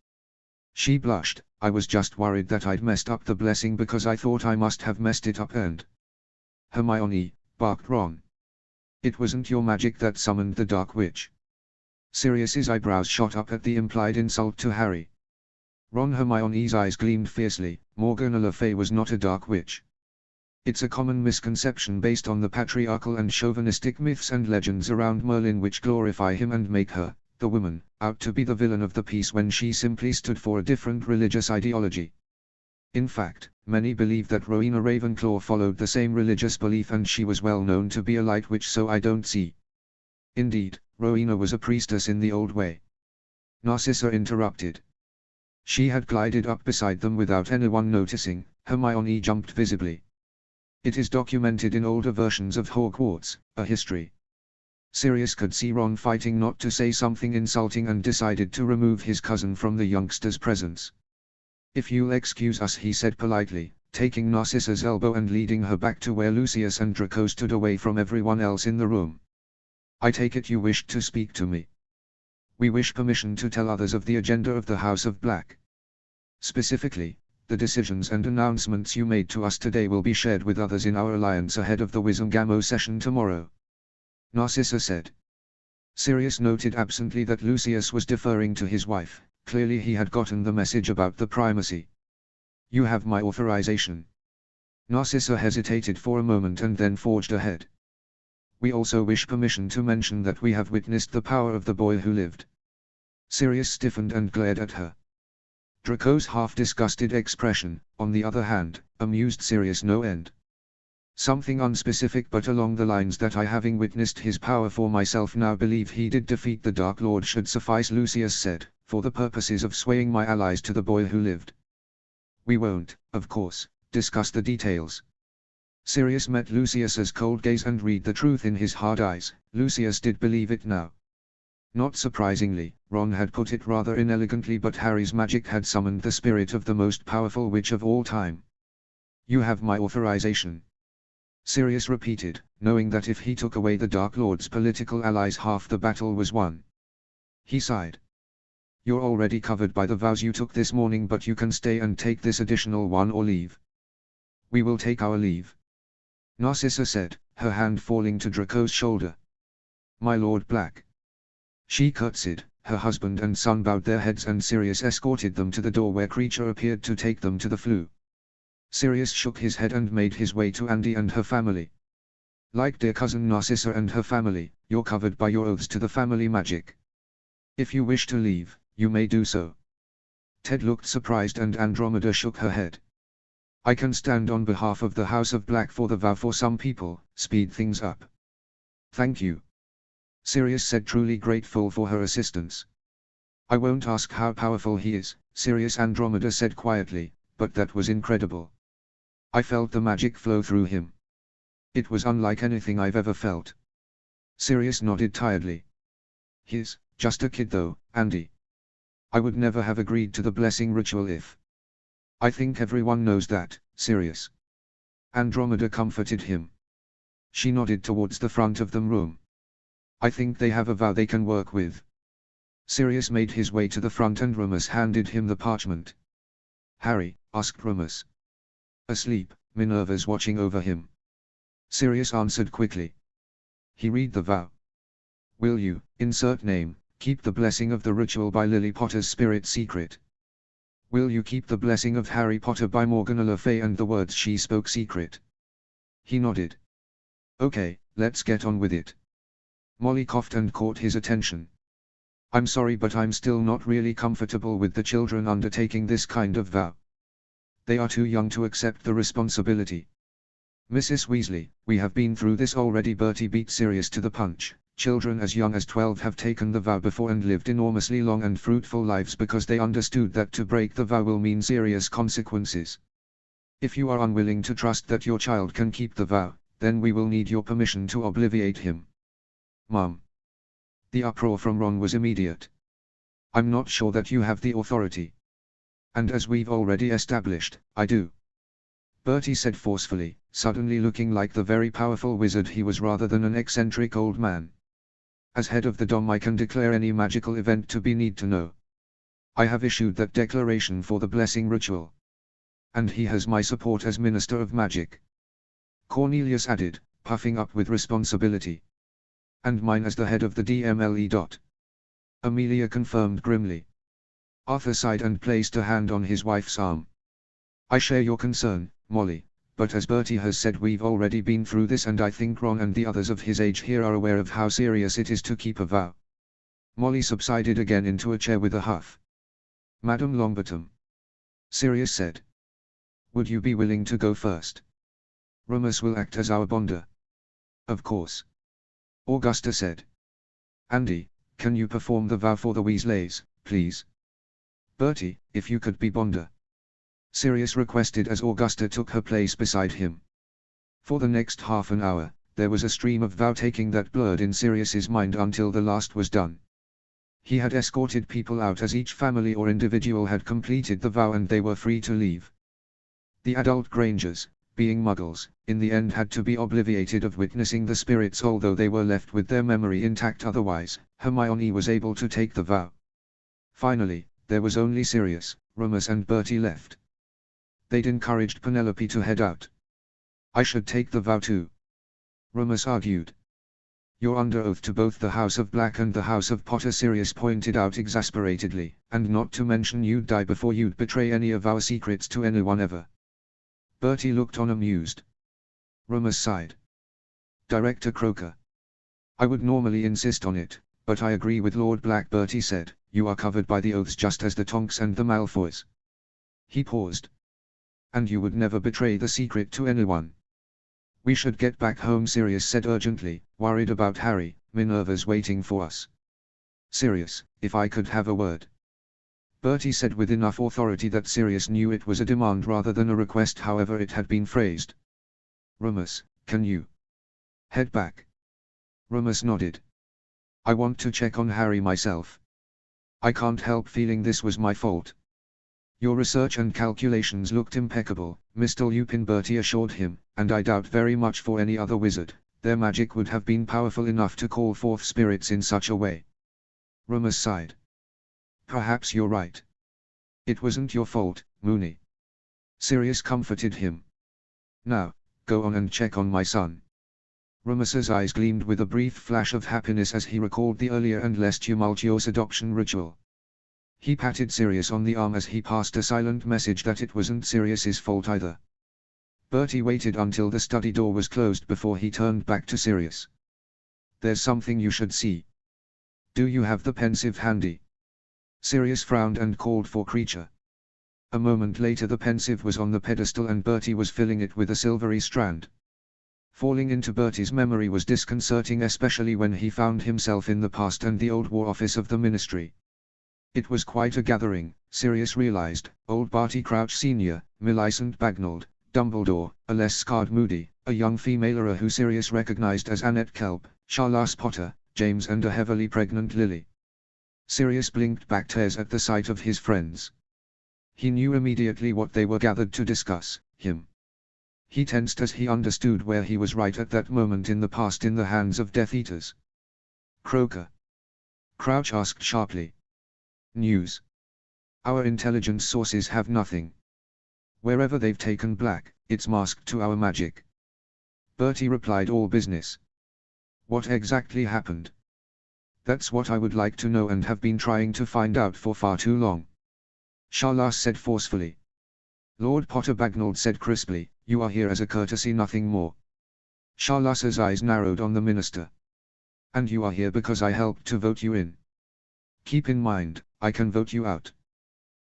A: She blushed. "I was just worried that I'd messed up the blessing because I thought I must have messed it up and—" "Hermione," barked Ron. "It wasn't your magic that summoned the Dark Witch." Sirius's eyebrows shot up at the implied insult to Harry. Hermione's eyes gleamed fiercely. "Morgana Le Fay was not a Dark Witch. It's a common misconception based on the patriarchal and chauvinistic myths and legends around Merlin which glorify him and make her, the woman, out to be the villain of the piece when she simply stood for a different religious ideology. In fact, many believe that Rowena Ravenclaw followed the same religious belief and she was well known to be a light witch, so I don't see." "Indeed, Rowena was a priestess in the old way," Narcissa interrupted. She had glided up beside them without anyone noticing. Hermione jumped visibly. "It is documented in older versions of Hogwarts, a history." Sirius could see Ron fighting not to say something insulting and decided to remove his cousin from the youngster's presence. "If you'll excuse us," he said politely, taking Narcissa's elbow and leading her back to where Lucius and Draco stood away from everyone else in the room. "I take it you wished to speak to me." "We wish permission to tell others of the agenda of the House of Black. Specifically, the decisions and announcements you made to us today will be shared with others in our alliance ahead of the Wizengamot session tomorrow," Narcissa said. Sirius noted absently that Lucius was deferring to his wife. Clearly he had gotten the message about the primacy. "You have my authorization." Narcissa hesitated for a moment and then forged ahead. "We also wish permission to mention that we have witnessed the power of the boy who lived." Sirius stiffened and glared at her. Draco's half-disgusted expression, on the other hand, amused Sirius no end. "Something unspecific but along the lines that I, having witnessed his power for myself, now believe he did defeat the Dark Lord, should suffice," Lucius said, "for the purposes of swaying my allies to the boy who lived. We won't, of course, discuss the details." Sirius met Lucius's cold gaze and read the truth in his hard eyes. Lucius did believe it now. Not surprisingly, Ron had put it rather inelegantly, but Harry's magic had summoned the spirit of the most powerful witch of all time. "You have my authorization," Sirius repeated, knowing that if he took away the Dark Lord's political allies, half the battle was won. He sighed. "You're already covered by the vows you took this morning, but you can stay and take this additional one or leave." "We will take our leave," Narcissa said, her hand falling to Draco's shoulder. "My Lord Black." She curtsied, her husband and son bowed their heads and Sirius escorted them to the door where Creature appeared to take them to the flue. Sirius shook his head and made his way to Andy and her family. "Like dear cousin Narcissa and her family, you're covered by your oaths to the family magic. If you wish to leave, you may do so." Ted looked surprised and Andromeda shook her head. "I can stand on behalf of the House of Black for the vow. For some people, speed things up." "Thank you," Sirius said, truly grateful for her assistance. "I won't ask how powerful he is," Sirius Andromeda said quietly, "but that was incredible. I felt the magic flow through him. It was unlike anything I've ever felt." Sirius nodded tiredly. He's just a kid though, Andy. I would never have agreed to the blessing ritual if. I think everyone knows that, Sirius. Andromeda comforted him. She nodded towards the front of the room. I think they have a vow they can work with. Sirius made his way to the front and Remus handed him the parchment. Harry, asked Remus. Asleep, Minerva's watching over him. Sirius answered quickly. He read the vow. Will you, insert name, keep the blessing of the ritual by Lily Potter's spirit secret? Will you keep the blessing of Harry Potter by Morgana Le Fay and the words she spoke secret? He nodded. Okay, let's get on with it. Molly coughed and caught his attention. I'm sorry but I'm still not really comfortable with the children undertaking this kind of vow. They are too young to accept the responsibility. Mrs. Weasley, we have been through this already. Bertie beat Sirius to the punch. Children as young as 12 have taken the vow before and lived enormously long and fruitful lives because they understood that to break the vow will mean serious consequences. If you are unwilling to trust that your child can keep the vow, then we will need your permission to obligate him. Mum. The uproar from Ron was immediate. I'm not sure that you have the authority. And as we've already established, I do. Bertie said forcefully, suddenly looking like the very powerful wizard he was rather than an eccentric old man. As head of the Dom I can declare any magical event to be need to know. I have issued that declaration for the blessing ritual. And he has my support as Minister of Magic. Cornelius added, puffing up with responsibility. And mine as the head of the DMLE. Amelia confirmed grimly. Arthur sighed and placed a hand on his wife's arm. I share your concern, Molly, but as Bertie has said we've already been through this and I think Ron and the others of his age here are aware of how serious it is to keep a vow. Molly subsided again into a chair with a huff. Madam Longbottom. Sirius said. Would you be willing to go first? Remus will act as our bonder. Of course. Augusta said. Andy, can you perform the vow for the Weasleys, please? Bertie, if you could be bonder. Sirius requested as Augusta took her place beside him. For the next half an hour, there was a stream of vow-taking that blurred in Sirius's mind until the last was done. He had escorted people out as each family or individual had completed the vow and they were free to leave. The adult Grangers, being muggles, in the end had to be obliviated of witnessing the spirits although they were left with their memory intact. Otherwise, Hermione was able to take the vow. Finally, there was only Sirius, Remus and Bertie left. They'd encouraged Penelope to head out. I should take the vow too. Remus argued. You're under oath to both the House of Black and the House of Potter, Sirius pointed out exasperatedly, and not to mention you'd die before you'd betray any of our secrets to anyone ever. Bertie looked on amused. Remus sighed. Director Croker. I would normally insist on it, but I agree with Lord Black. Bertie said, you are covered by the oaths just as the Tonks and the Malfoys. He paused. And you would never betray the secret to anyone. We should get back home, Sirius said urgently, worried about Harry. Minerva's waiting for us. Sirius, if I could have a word. Bertie said with enough authority that Sirius knew it was a demand rather than a request, however it had been phrased. Remus, can you head back? Remus nodded. I want to check on Harry myself. I can't help feeling this was my fault. Your research and calculations looked impeccable, Mr. Lupin, Bertie assured him, and I doubt very much for any other wizard, their magic would have been powerful enough to call forth spirits in such a way. Remus sighed. Perhaps you're right. It wasn't your fault, Moony. Sirius comforted him. Now, go on and check on my son. Remus's eyes gleamed with a brief flash of happiness as he recalled the earlier and less tumultuous adoption ritual. He patted Sirius on the arm as he passed a silent message that it wasn't Sirius's fault either. Bertie waited until the study door was closed before he turned back to Sirius. There's something you should see. Do you have the pensieve handy? Sirius frowned and called for Creature. A moment later the pensieve was on the pedestal and Bertie was filling it with a silvery strand. Falling into Bertie's memory was disconcerting, especially when he found himself in the past and the old war office of the Ministry. It was quite a gathering, Sirius realized, old Barty Crouch Sr., Millicent Bagnold, Dumbledore, a less scarred Moody, a young female who Sirius recognized as Annette Kelp, Charles Potter, James and a heavily pregnant Lily. Sirius blinked back tears at the sight of his friends. He knew immediately what they were gathered to discuss, him. He tensed as he understood where he was right at that moment in the past in the hands of Death Eaters. Croaker. Crouch asked sharply. News. Our intelligence sources have nothing. Wherever they've taken Black, it's masked to our magic. Bertie replied, all business. What exactly happened? That's what I would like to know and have been trying to find out for far too long. Charlas said forcefully. Lord Potter Bagnold said crisply, you are here as a courtesy, nothing more. Charlas's eyes narrowed on the minister. And you are here because I helped to vote you in. Keep in mind, I can vote you out.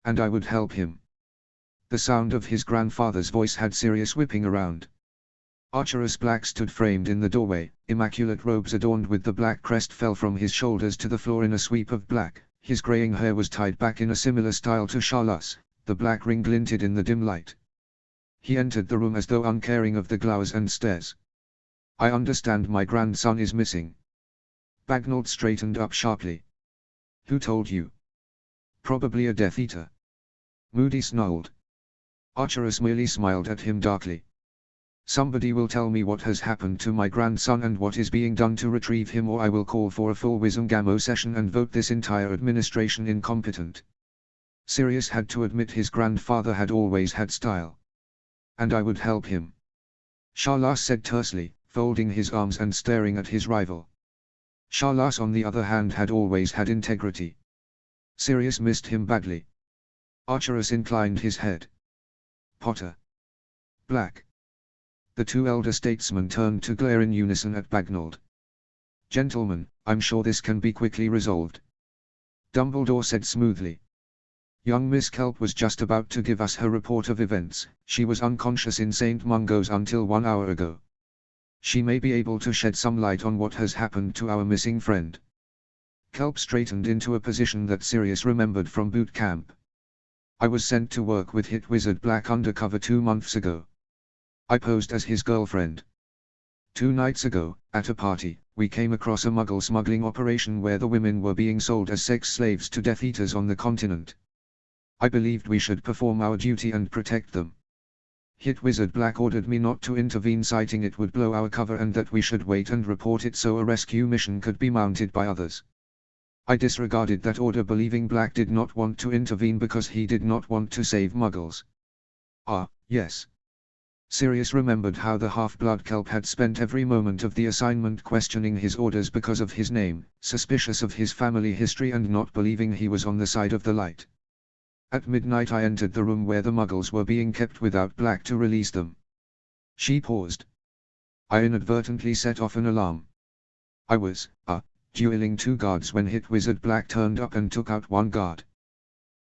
A: And I would help him. The sound of his grandfather's voice had Sirius whipping around. Archerus Black stood framed in the doorway, immaculate robes adorned with the black crest fell from his shoulders to the floor in a sweep of black, his graying hair was tied back in a similar style to Charlas, the black ring glinted in the dim light. He entered the room as though uncaring of the glowers and stares. I understand my grandson is missing. Bagnold straightened up sharply. Who told you? Probably a Death Eater. Moody snarled. Archerus merely smiled at him darkly. Somebody will tell me what has happened to my grandson and what is being done to retrieve him, or I will call for a full Wisdom session and vote this entire administration incompetent. Sirius had to admit his grandfather had always had style. And I would help him. Charlas said tersely, folding his arms and staring at his rival. Charlas on the other hand had always had integrity. Sirius missed him badly. Archerus inclined his head. Potter. Black. The two elder statesmen turned to glare in unison at Bagnold. Gentlemen, I'm sure this can be quickly resolved. Dumbledore said smoothly. Young Miss Kelp was just about to give us her report of events. She was unconscious in St. Mungo's until 1 hour ago. She may be able to shed some light on what has happened to our missing friend. Kelp straightened into a position that Sirius remembered from boot camp. I was sent to work with Hit Wizard Black undercover 2 months ago. I posed as his girlfriend. 2 nights ago, at a party, we came across a Muggle smuggling operation where the women were being sold as sex slaves to Death Eaters on the continent. I believed we should perform our duty and protect them. Hit Wizard Black ordered me not to intervene, citing it would blow our cover and that we should wait and report it so a rescue mission could be mounted by others. I disregarded that order, believing Black did not want to intervene because he did not want to save Muggles. Ah, yes. Sirius remembered how the half-blood Kelp had spent every moment of the assignment questioning his orders because of his name, suspicious of his family history and not believing he was on the side of the light. At midnight I entered the room where the Muggles were being kept without Black to release them. She paused. I inadvertently set off an alarm. I was, dueling 2 guards when Hit Wizard Black turned up and took out 1 guard.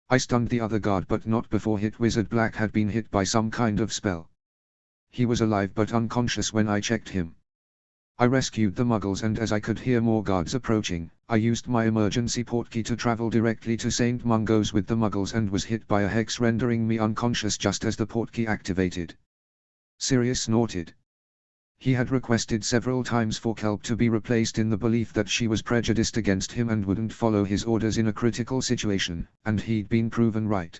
A: I stunned the other guard but not before Hit Wizard Black had been hit by some kind of spell. He was alive but unconscious when I checked him. I rescued the Muggles and as I could hear more guards approaching, I used my emergency portkey to travel directly to St. Mungo's with the Muggles and was hit by a hex rendering me unconscious just as the portkey activated. Sirius snorted. He had requested several times for Kelp to be replaced in the belief that she was prejudiced against him and wouldn't follow his orders in a critical situation, and he'd been proven right.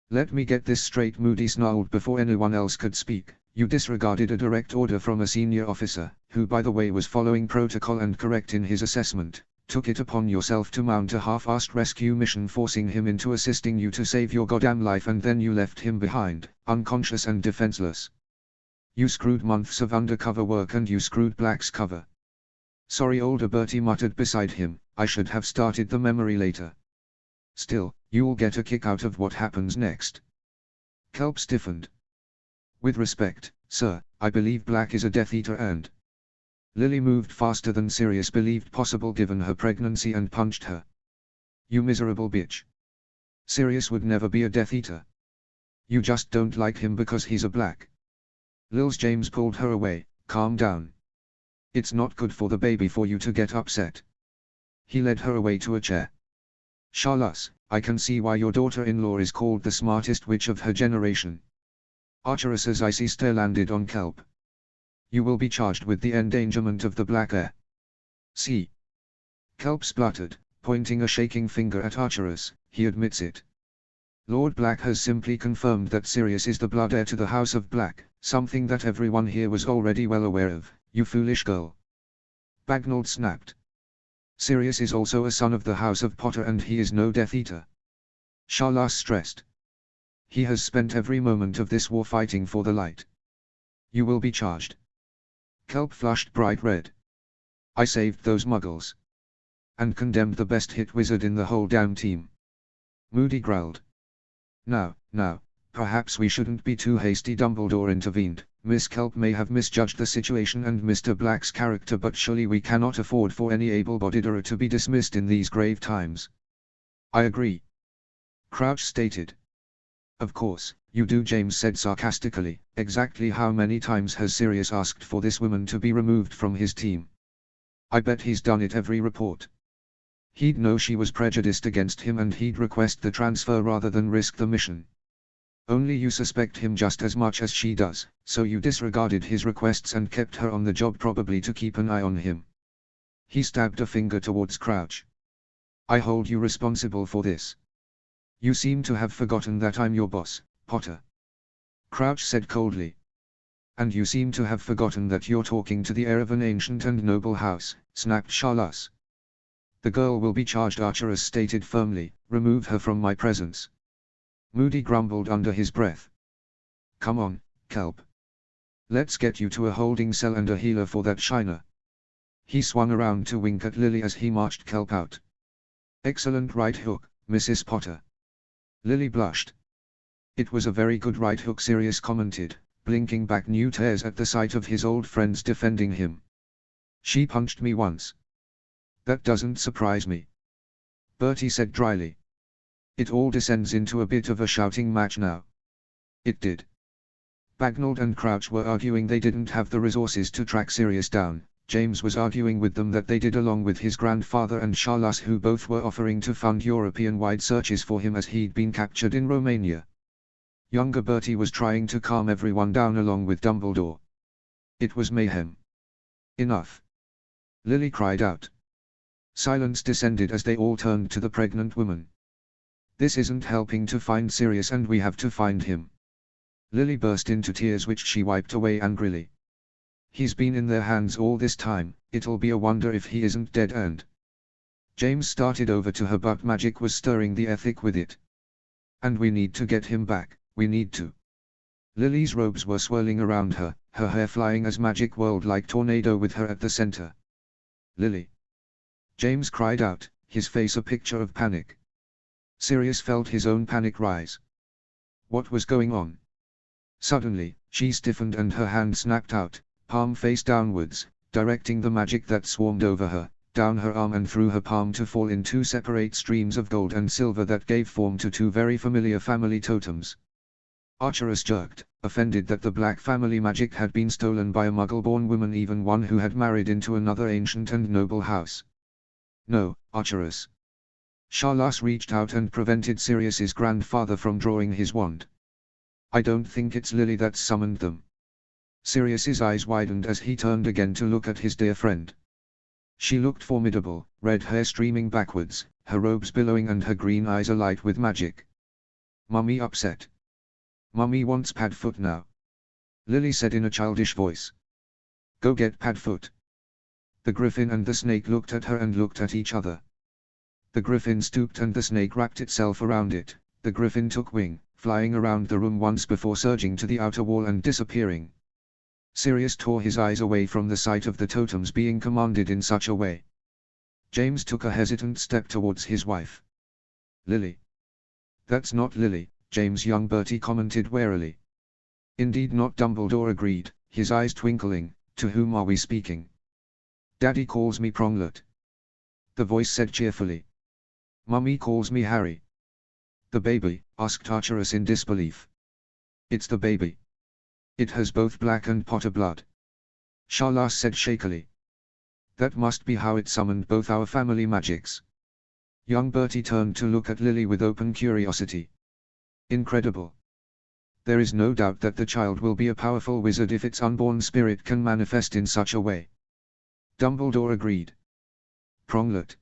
A: Let me get this straight, Moody snarled before anyone else could speak. You disregarded a direct order from a senior officer, who by the way was following protocol and correct in his assessment, took it upon yourself to mount a half-assed rescue mission forcing him into assisting you to save your goddamn life, and then you left him behind, unconscious and defenseless. You screwed months of undercover work and you screwed Black's cover. Sorry, older Bertie muttered beside him, I should have started the memory later. Still, you'll get a kick out of what happens next. Kelp stiffened. With respect, sir, I believe Black is a Death Eater and... Lily moved faster than Sirius believed possible given her pregnancy and punched her. You miserable bitch. Sirius would never be a Death Eater. You just don't like him because he's a Black. Lils James pulled her away. Calm down. It's not good for the baby for you to get upset. He led her away to a chair. Charlas, I can see why your daughter-in-law is called the smartest witch of her generation. Archerus's icy stare landed on Kelp. You will be charged with the endangerment of the Black Heir. See. Kelp spluttered, pointing a shaking finger at Archerus. He admits it. Lord Black has simply confirmed that Sirius is the blood heir to the House of Black, something that everyone here was already well aware of, you foolish girl. Bagnold snapped. Sirius is also a son of the House of Potter and he is no Death Eater. Sharlas stressed. He has spent every moment of this war fighting for the light. You will be charged. Kelp flushed bright red. I saved those muggles. And condemned the best hit wizard in the whole damn team. Moody growled. Now, perhaps we shouldn't be too hasty. Dumbledore intervened. Miss Kelp may have misjudged the situation and Mr. Black's character, but surely we cannot afford for any able-bodied error to be dismissed in these grave times. I agree. Crouch stated. Of course, you do, James said sarcastically. Exactly how many times has Sirius asked for this woman to be removed from his team? I bet he's done it every report. He'd know she was prejudiced against him and he'd request the transfer rather than risk the mission. Only you suspect him just as much as she does, so you disregarded his requests and kept her on the job, probably to keep an eye on him. He stabbed a finger towards Crouch. I hold you responsible for this. You seem to have forgotten that I'm your boss, Potter. Crouch said coldly. And you seem to have forgotten that you're talking to the heir of an ancient and noble house, snapped Sharlas. The girl will be charged, Archerus stated firmly. Remove her from my presence. Moody grumbled under his breath. Come on, Kelp. Let's get you to a holding cell and a healer for that shiner. He swung around to wink at Lily as he marched Kelp out. Excellent right hook, Mrs. Potter. Lily blushed. It was a very good right hook, Sirius commented, blinking back new tears at the sight of his old friends defending him. She punched me once. That doesn't surprise me. Bertie said dryly. It all descends into a bit of a shouting match now. It did. Bagnold and Crouch were arguing they didn't have the resources to track Sirius down. James was arguing with them that they did, along with his grandfather and Sharlas, who both were offering to fund European-wide searches for him as he'd been captured in Romania. Younger Bertie was trying to calm everyone down along with Dumbledore. It was mayhem. Enough. Lily cried out. Silence descended as they all turned to the pregnant woman. This isn't helping to find Sirius, and we have to find him. Lily burst into tears which she wiped away angrily. He's been in their hands all this time, it'll be a wonder if he isn't dead. And James started over to her, but magic was stirring the ethic with it. And we need to get him back, we need to. Lily's robes were swirling around her, her hair flying as magic whirled like tornado with her at the center. Lily! James cried out, his face a picture of panic. Sirius felt his own panic rise. What was going on? Suddenly, she stiffened and her hand snapped out, palm face downwards, directing the magic that swarmed over her, down her arm and through her palm to fall in two separate streams of gold and silver that gave form to two very familiar family totems. Archerus jerked, offended that the Black family magic had been stolen by a Muggle-born woman, even one who had married into another ancient and noble house. No, Archerus. Sharlas reached out and prevented Sirius's grandfather from drawing his wand. I don't think it's Lily that summoned them. Sirius's eyes widened as he turned again to look at his dear friend. She looked formidable, red hair streaming backwards, her robes billowing and her green eyes alight with magic. Mummy upset. Mummy wants Padfoot now. Lily said in a childish voice. Go get Padfoot. The griffin and the snake looked at her and looked at each other. The griffin stooped and the snake wrapped itself around it. The griffin took wing, flying around the room once before surging to the outer wall and disappearing. Sirius tore his eyes away from the sight of the totems being commanded in such a way. James took a hesitant step towards his wife. Lily. That's not Lily, James, young Bertie commented warily. Indeed not, Dumbledore agreed, his eyes twinkling. To whom are we speaking? Daddy calls me Pronglet. The voice said cheerfully. Mummy calls me Harry. The baby? Asked Archerus in disbelief. It's the baby. It has both Black and Potter blood. Sharlas said shakily. That must be how it summoned both our family magics. Young Bertie turned to look at Lily with open curiosity. Incredible. There is no doubt that the child will be a powerful wizard if its unborn spirit can manifest in such a way. Dumbledore agreed. Pronglet.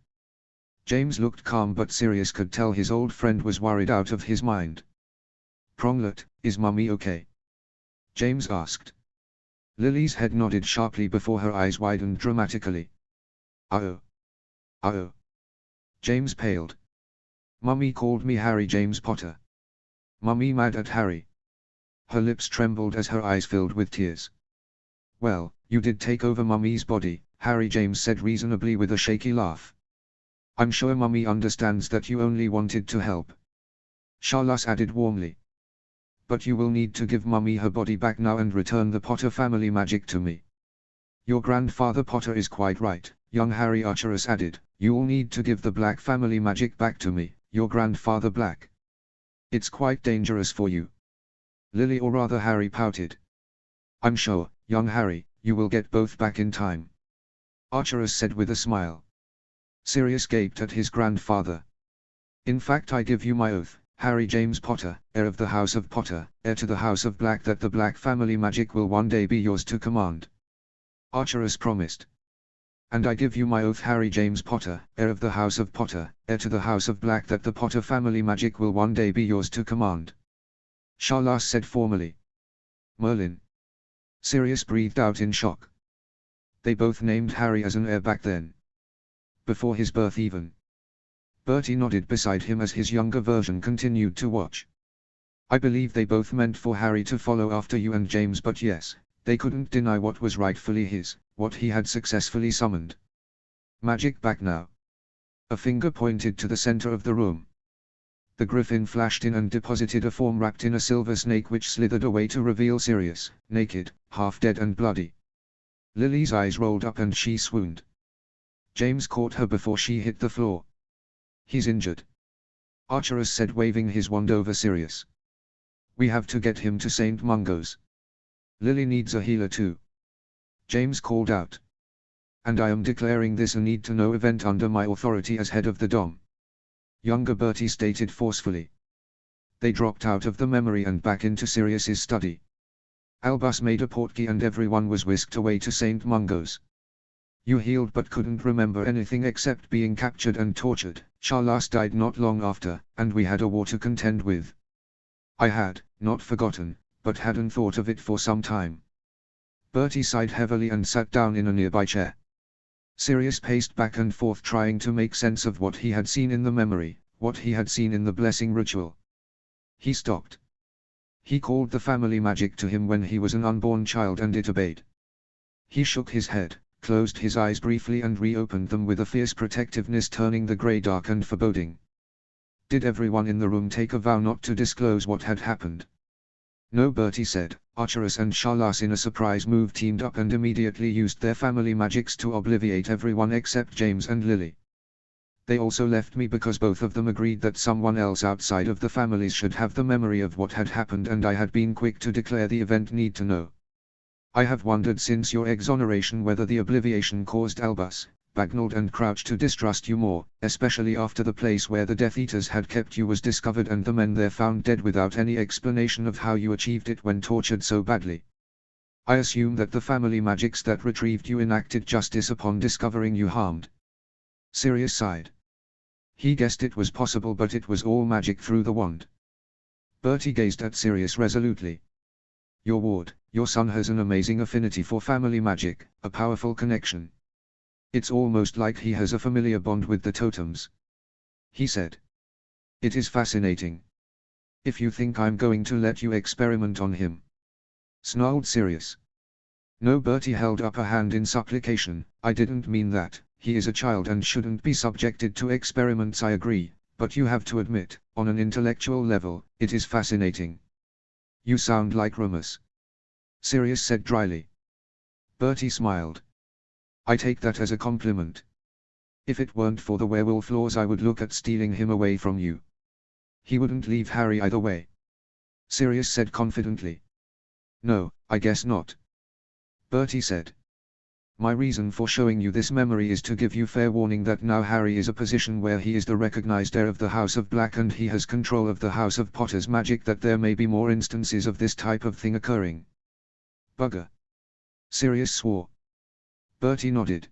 A: James looked calm, but Sirius could tell his old friend was worried out of his mind. Pronglet, is Mummy okay? James asked. Lily's head nodded sharply before her eyes widened dramatically. Oh. Oh. James paled. Mummy called me Harry James Potter. Mummy mad at Harry. Her lips trembled as her eyes filled with tears. Well, you did take over Mummy's body, Harry James said reasonably with a shaky laugh. I'm sure Mummy understands that you only wanted to help. Charlas added warmly. But you will need to give Mummy her body back now and return the Potter family magic to me. Your grandfather Potter is quite right, young Harry Archerus added. You'll need to give the Black family magic back to me, your grandfather Black. It's quite dangerous for you. Lily, or rather Harry, pouted. I'm sure, young Harry, you will get both back in time. Archerus said with a smile. Sirius gaped at his grandfather. In fact, I give you my oath, Harry James Potter, heir of the House of Potter, heir to the House of Black, that the Black family magic will one day be yours to command. Archerus promised. And I give you my oath, Harry James Potter, heir of the House of Potter, heir to the House of Black, that the Potter family magic will one day be yours to command. Charlas said formally. Merlin. Sirius breathed out in shock. They both named Harry as an heir back then. Before his birth even. Bertie nodded beside him as his younger version continued to watch. I believe they both meant for Harry to follow after you and James, but yes, they couldn't deny what was rightfully his, what he had successfully summoned. Magic back now. A finger pointed to the center of the room. The griffin flashed in and deposited a form wrapped in a silver snake, which slithered away to reveal Sirius, naked, half dead and bloody. Lily's eyes rolled up and she swooned. James caught her before she hit the floor. He's injured. Archerus said, waving his wand over Sirius. We have to get him to St. Mungo's. Lily needs a healer too. James called out. And I am declaring this a need-to-know event under my authority as head of the Dom. Younger Bertie stated forcefully. They dropped out of the memory and back into Sirius's study. Albus made a portkey and everyone was whisked away to St. Mungo's. You healed but couldn't remember anything except being captured and tortured. Charlas died not long after, and we had a war to contend with. I had, not forgotten, but hadn't thought of it for some time. Bertie sighed heavily and sat down in a nearby chair. Sirius paced back and forth trying to make sense of what he had seen in the memory, what he had seen in the blessing ritual. He stopped. He called the family magic to him when he was an unborn child and it obeyed. He shook his head, closed his eyes briefly and reopened them with a fierce protectiveness, turning the grey dark and foreboding. Did everyone in the room take a vow not to disclose what had happened? No, Bertie said. Archerus and Charlas in a surprise move teamed up and immediately used their family magics to obviate everyone except James and Lily. They also left me because both of them agreed that someone else outside of the families should have the memory of what had happened, and I had been quick to declare the event need to know. I have wondered since your exoneration whether the obliviation caused Albus, Bagnald and Crouch to distrust you more, especially after the place where the Death Eaters had kept you was discovered and the men there found dead without any explanation of how you achieved it when tortured so badly. I assume that the family magics that retrieved you enacted justice upon discovering you harmed. Sirius sighed. He guessed it was possible, but it was all magic through the wand. Bertie gazed at Sirius resolutely. Your ward, your son has an amazing affinity for family magic, a powerful connection. It's almost like he has a familiar bond with the totems. He said. It is fascinating. If you think I'm going to let you experiment on him. Snarled Sirius. No, Bertie held up a hand in supplication. I didn't mean that. He is a child and shouldn't be subjected to experiments, I agree, but you have to admit, on an intellectual level, it is fascinating. You sound like Remus. Sirius said dryly. Bertie smiled. I take that as a compliment. If it weren't for the werewolf laws, I would look at stealing him away from you. He wouldn't leave Harry either way. Sirius said confidently. No, I guess not. Bertie said. My reason for showing you this memory is to give you fair warning that now Harry is a position where he is the recognized heir of the House of Black and he has control of the House of Potter's magic, that there may be more instances of this type of thing occurring. Bugger. Sirius swore. Bertie nodded.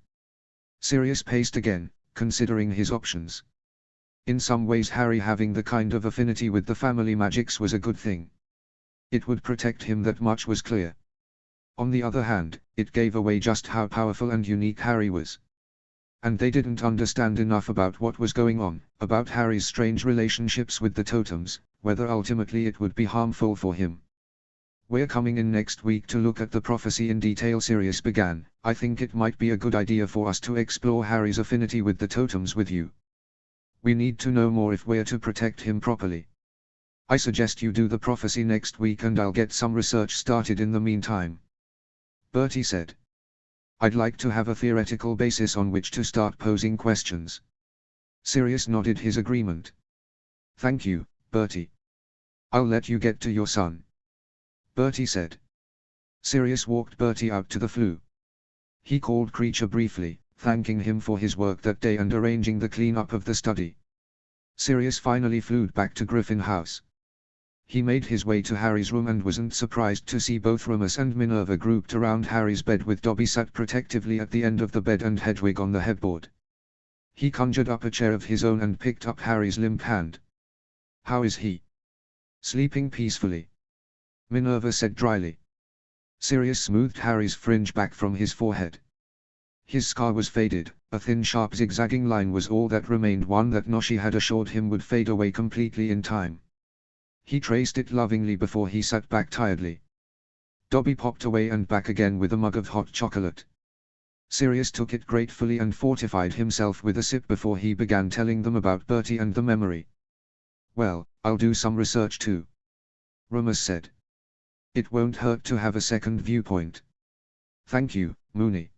A: Sirius paced again, considering his options. In some ways Harry having the kind of affinity with the family magics was a good thing. It would protect him, that much was clear. On the other hand, it gave away just how powerful and unique Harry was. And they didn't understand enough about what was going on, about Harry's strange relationships with the totems, whether ultimately it would be harmful for him. "We're coming in next week to look at the prophecy in detail," Sirius began. "I think it might be a good idea for us to explore Harry's affinity with the totems with you. We need to know more if we're to protect him properly. I suggest you do the prophecy next week and I'll get some research started in the meantime," Bertie said. "I'd like to have a theoretical basis on which to start posing questions." Sirius nodded his agreement. "Thank you, Bertie. I'll let you get to your son," Bertie said. Sirius walked Bertie out to the flue. He called Creature briefly, thanking him for his work that day and arranging the clean-up of the study. Sirius finally flew back to Griffin House. He made his way to Harry's room and wasn't surprised to see both Remus and Minerva grouped around Harry's bed, with Dobby sat protectively at the end of the bed and Hedwig on the headboard. He conjured up a chair of his own and picked up Harry's limp hand. "How is he?" "Sleeping peacefully," Minerva said dryly. Sirius smoothed Harry's fringe back from his forehead. His scar was faded, a thin sharp zigzagging line was all that remained, one that Noshi had assured him would fade away completely in time. He traced it lovingly before he sat back tiredly. Dobby popped away and back again with a mug of hot chocolate. Sirius took it gratefully and fortified himself with a sip before he began telling them about Bertie and the memory. "Well, I'll do some research too," Remus said. "It won't hurt to have a second viewpoint." "Thank you, Moony,"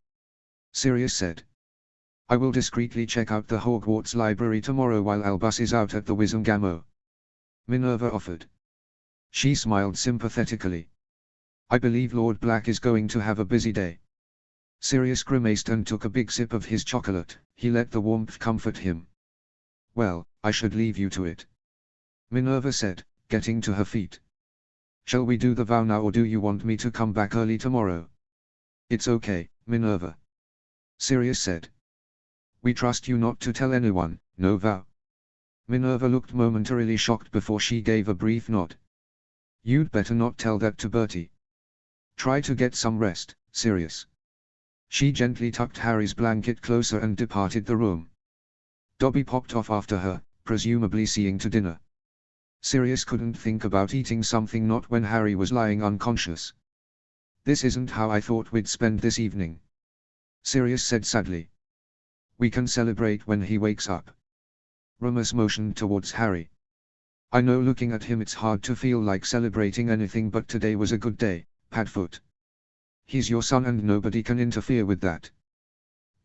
A: Sirius said. "I will discreetly check out the Hogwarts library tomorrow while Albus is out at the Wizengamot," Minerva offered. She smiled sympathetically. "I believe Lord Black is going to have a busy day." Sirius grimaced and took a big sip of his chocolate. He let the warmth comfort him. "Well, I should leave you to it," Minerva said, getting to her feet. "Shall we do the vow now, or do you want me to come back early tomorrow?" "It's okay, Minerva," Sirius said. "We trust you not to tell anyone, no vow." Minerva looked momentarily shocked before she gave a brief nod. "You'd better not tell that to Bertie. Try to get some rest, Sirius." She gently tucked Harry's blanket closer and departed the room. Dobby popped off after her, presumably seeing to dinner. Sirius couldn't think about eating something not when Harry was lying unconscious. "This isn't how I thought we'd spend this evening," Sirius said sadly. "We can celebrate when he wakes up." Remus motioned towards Harry. "I know looking at him it's hard to feel like celebrating anything, but today was a good day, Padfoot. He's your son and nobody can interfere with that."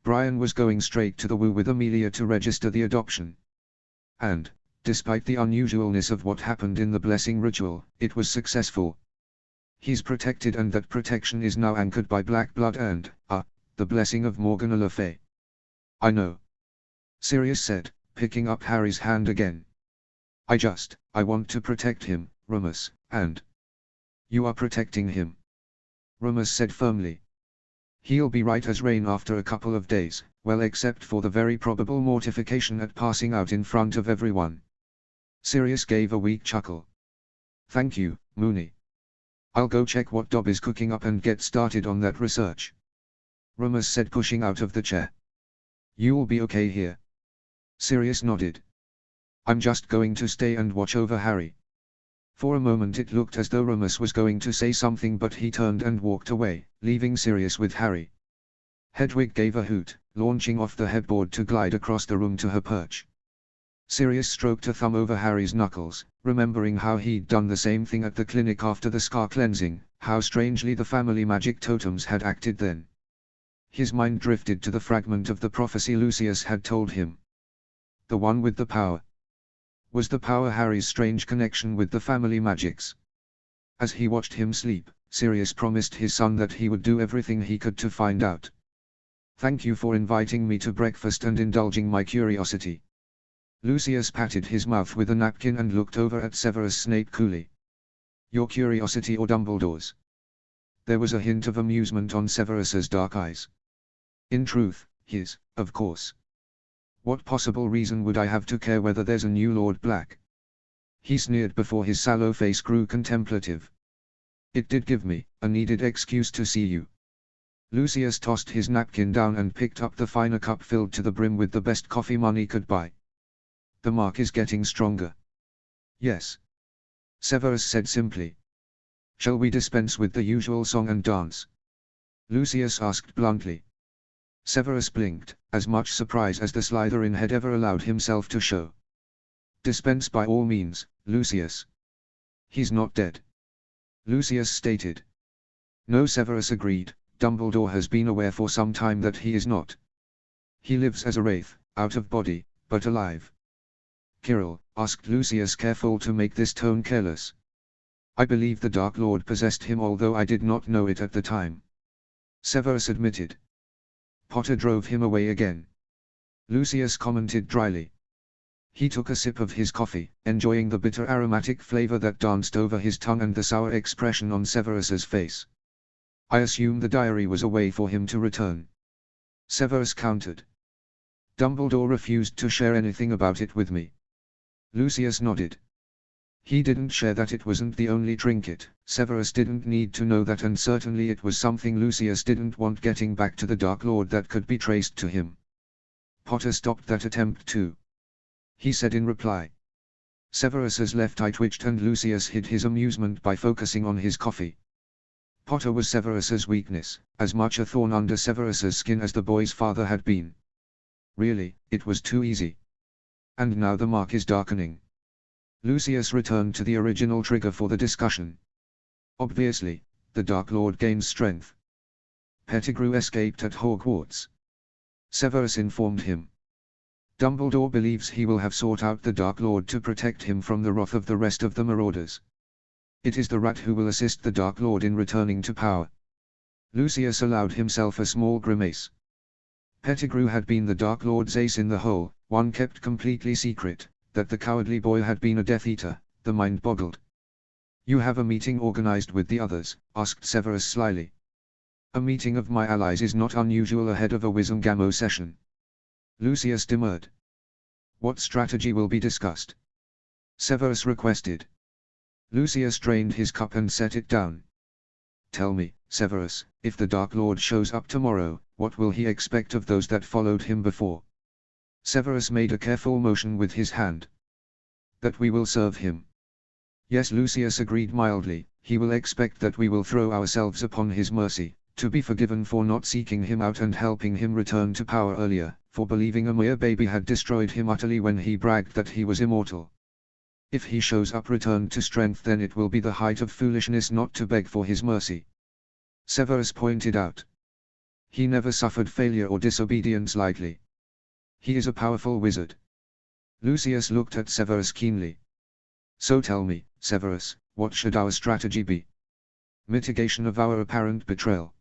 A: Brian was going straight to the Woo with Amelia to register the adoption. And, despite the unusualness of what happened in the blessing ritual, it was successful. He's protected, and that protection is now anchored by black blood and, the blessing of Morgana Le Fay. "I know," Sirius said, picking up Harry's hand again. I want to protect him, Remus, and..." "You are protecting him," Remus said firmly. "He'll be right as rain after a couple of days, well, except for the very probable mortification at passing out in front of everyone." Sirius gave a weak chuckle. "Thank you, Moony. I'll go check what Dob is cooking up and get started on that research," Remus said, pushing out of the chair. "You'll be okay here?" Sirius nodded. "I'm just going to stay and watch over Harry." For a moment it looked as though Remus was going to say something, but he turned and walked away, leaving Sirius with Harry. Hedwig gave a hoot, launching off the headboard to glide across the room to her perch. Sirius stroked a thumb over Harry's knuckles, remembering how he'd done the same thing at the clinic after the scar cleansing, how strangely the family magic totems had acted then. His mind drifted to the fragment of the prophecy Lucius had told him. The one with the power. Was the power Harry's strange connection with the family magics? As he watched him sleep, Sirius promised his son that he would do everything he could to find out. "Thank you for inviting me to breakfast and indulging my curiosity." Lucius patted his mouth with a napkin and looked over at Severus Snape coolly. "Your curiosity or Dumbledore's?" There was a hint of amusement on Severus's dark eyes. "In truth, his, of course." What possible reason would I have to care whether there's a new Lord Black? He sneered before his sallow face grew contemplative. It did give me a needed excuse to see you. Lucius tossed his napkin down and picked up the finer cup filled to the brim with the best coffee money could buy. The mark is getting stronger. Yes. Severus said simply. Shall we dispense with the usual song and dance? Lucius asked bluntly. Severus blinked, as much surprise as the Slytherin had ever allowed himself to show. Dispense by all means, Lucius. He's not dead. Lucius stated. No, Severus agreed. Dumbledore has been aware for some time that he is not. He lives as a wraith, out of body, but alive. Quirrell, asked Lucius, careful to make this tone careless. I believe the Dark Lord possessed him, although I did not know it at the time. Severus admitted. Potter drove him away again. Lucius commented dryly. He took a sip of his coffee, enjoying the bitter aromatic flavor that danced over his tongue and the sour expression on Severus's face. I assume the diary was a way for him to return. Severus countered. Dumbledore refused to share anything about it with me. Lucius nodded. He didn't share that it wasn't the only trinket. Severus didn't need to know that, and certainly it was something Lucius didn't want getting back to the Dark Lord that could be traced to him. Potter stopped that attempt too. He said in reply. Severus's left eye twitched and Lucius hid his amusement by focusing on his coffee. Potter was Severus's weakness, as much a thorn under Severus's skin as the boy's father had been. Really, it was too easy. And now the mark is darkening. Lucius returned to the original trigger for the discussion. Obviously, the Dark Lord gains strength. Pettigrew escaped at Hogwarts. Severus informed him. Dumbledore believes he will have sought out the Dark Lord to protect him from the wrath of the rest of the Marauders. It is the rat who will assist the Dark Lord in returning to power. Lucius allowed himself a small grimace. Pettigrew had been the Dark Lord's ace in the hole, one kept completely secret. That the cowardly boy had been a Death Eater, the mind boggled. You have a meeting organized with the others? Asked Severus slyly. A meeting of my allies is not unusual ahead of a Wizengamot session. Lucius demurred. What strategy will be discussed? Severus requested. Lucius drained his cup and set it down. Tell me, Severus, if the Dark Lord shows up tomorrow, what will he expect of those that followed him before? Severus made a careful motion with his hand. That we will serve him. Yes, Lucius agreed mildly, he will expect that we will throw ourselves upon his mercy, to be forgiven for not seeking him out and helping him return to power earlier, for believing a mere baby had destroyed him utterly when he bragged that he was immortal. If he shows up returned to strength, then it will be the height of foolishness not to beg for his mercy. Severus pointed out. He never suffered failure or disobedience lightly. He is a powerful wizard. Lucius looked at Severus keenly. So tell me, Severus, what should our strategy be? Mitigation of our apparent betrayal.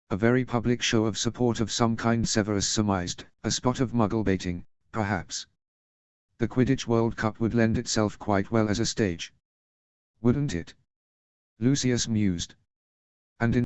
A: A very public show of support of some kind, Severus surmised, a spot of muggle baiting, perhaps. The Quidditch World Cup would lend itself quite well as a stage. Wouldn't it? Lucius mused. And in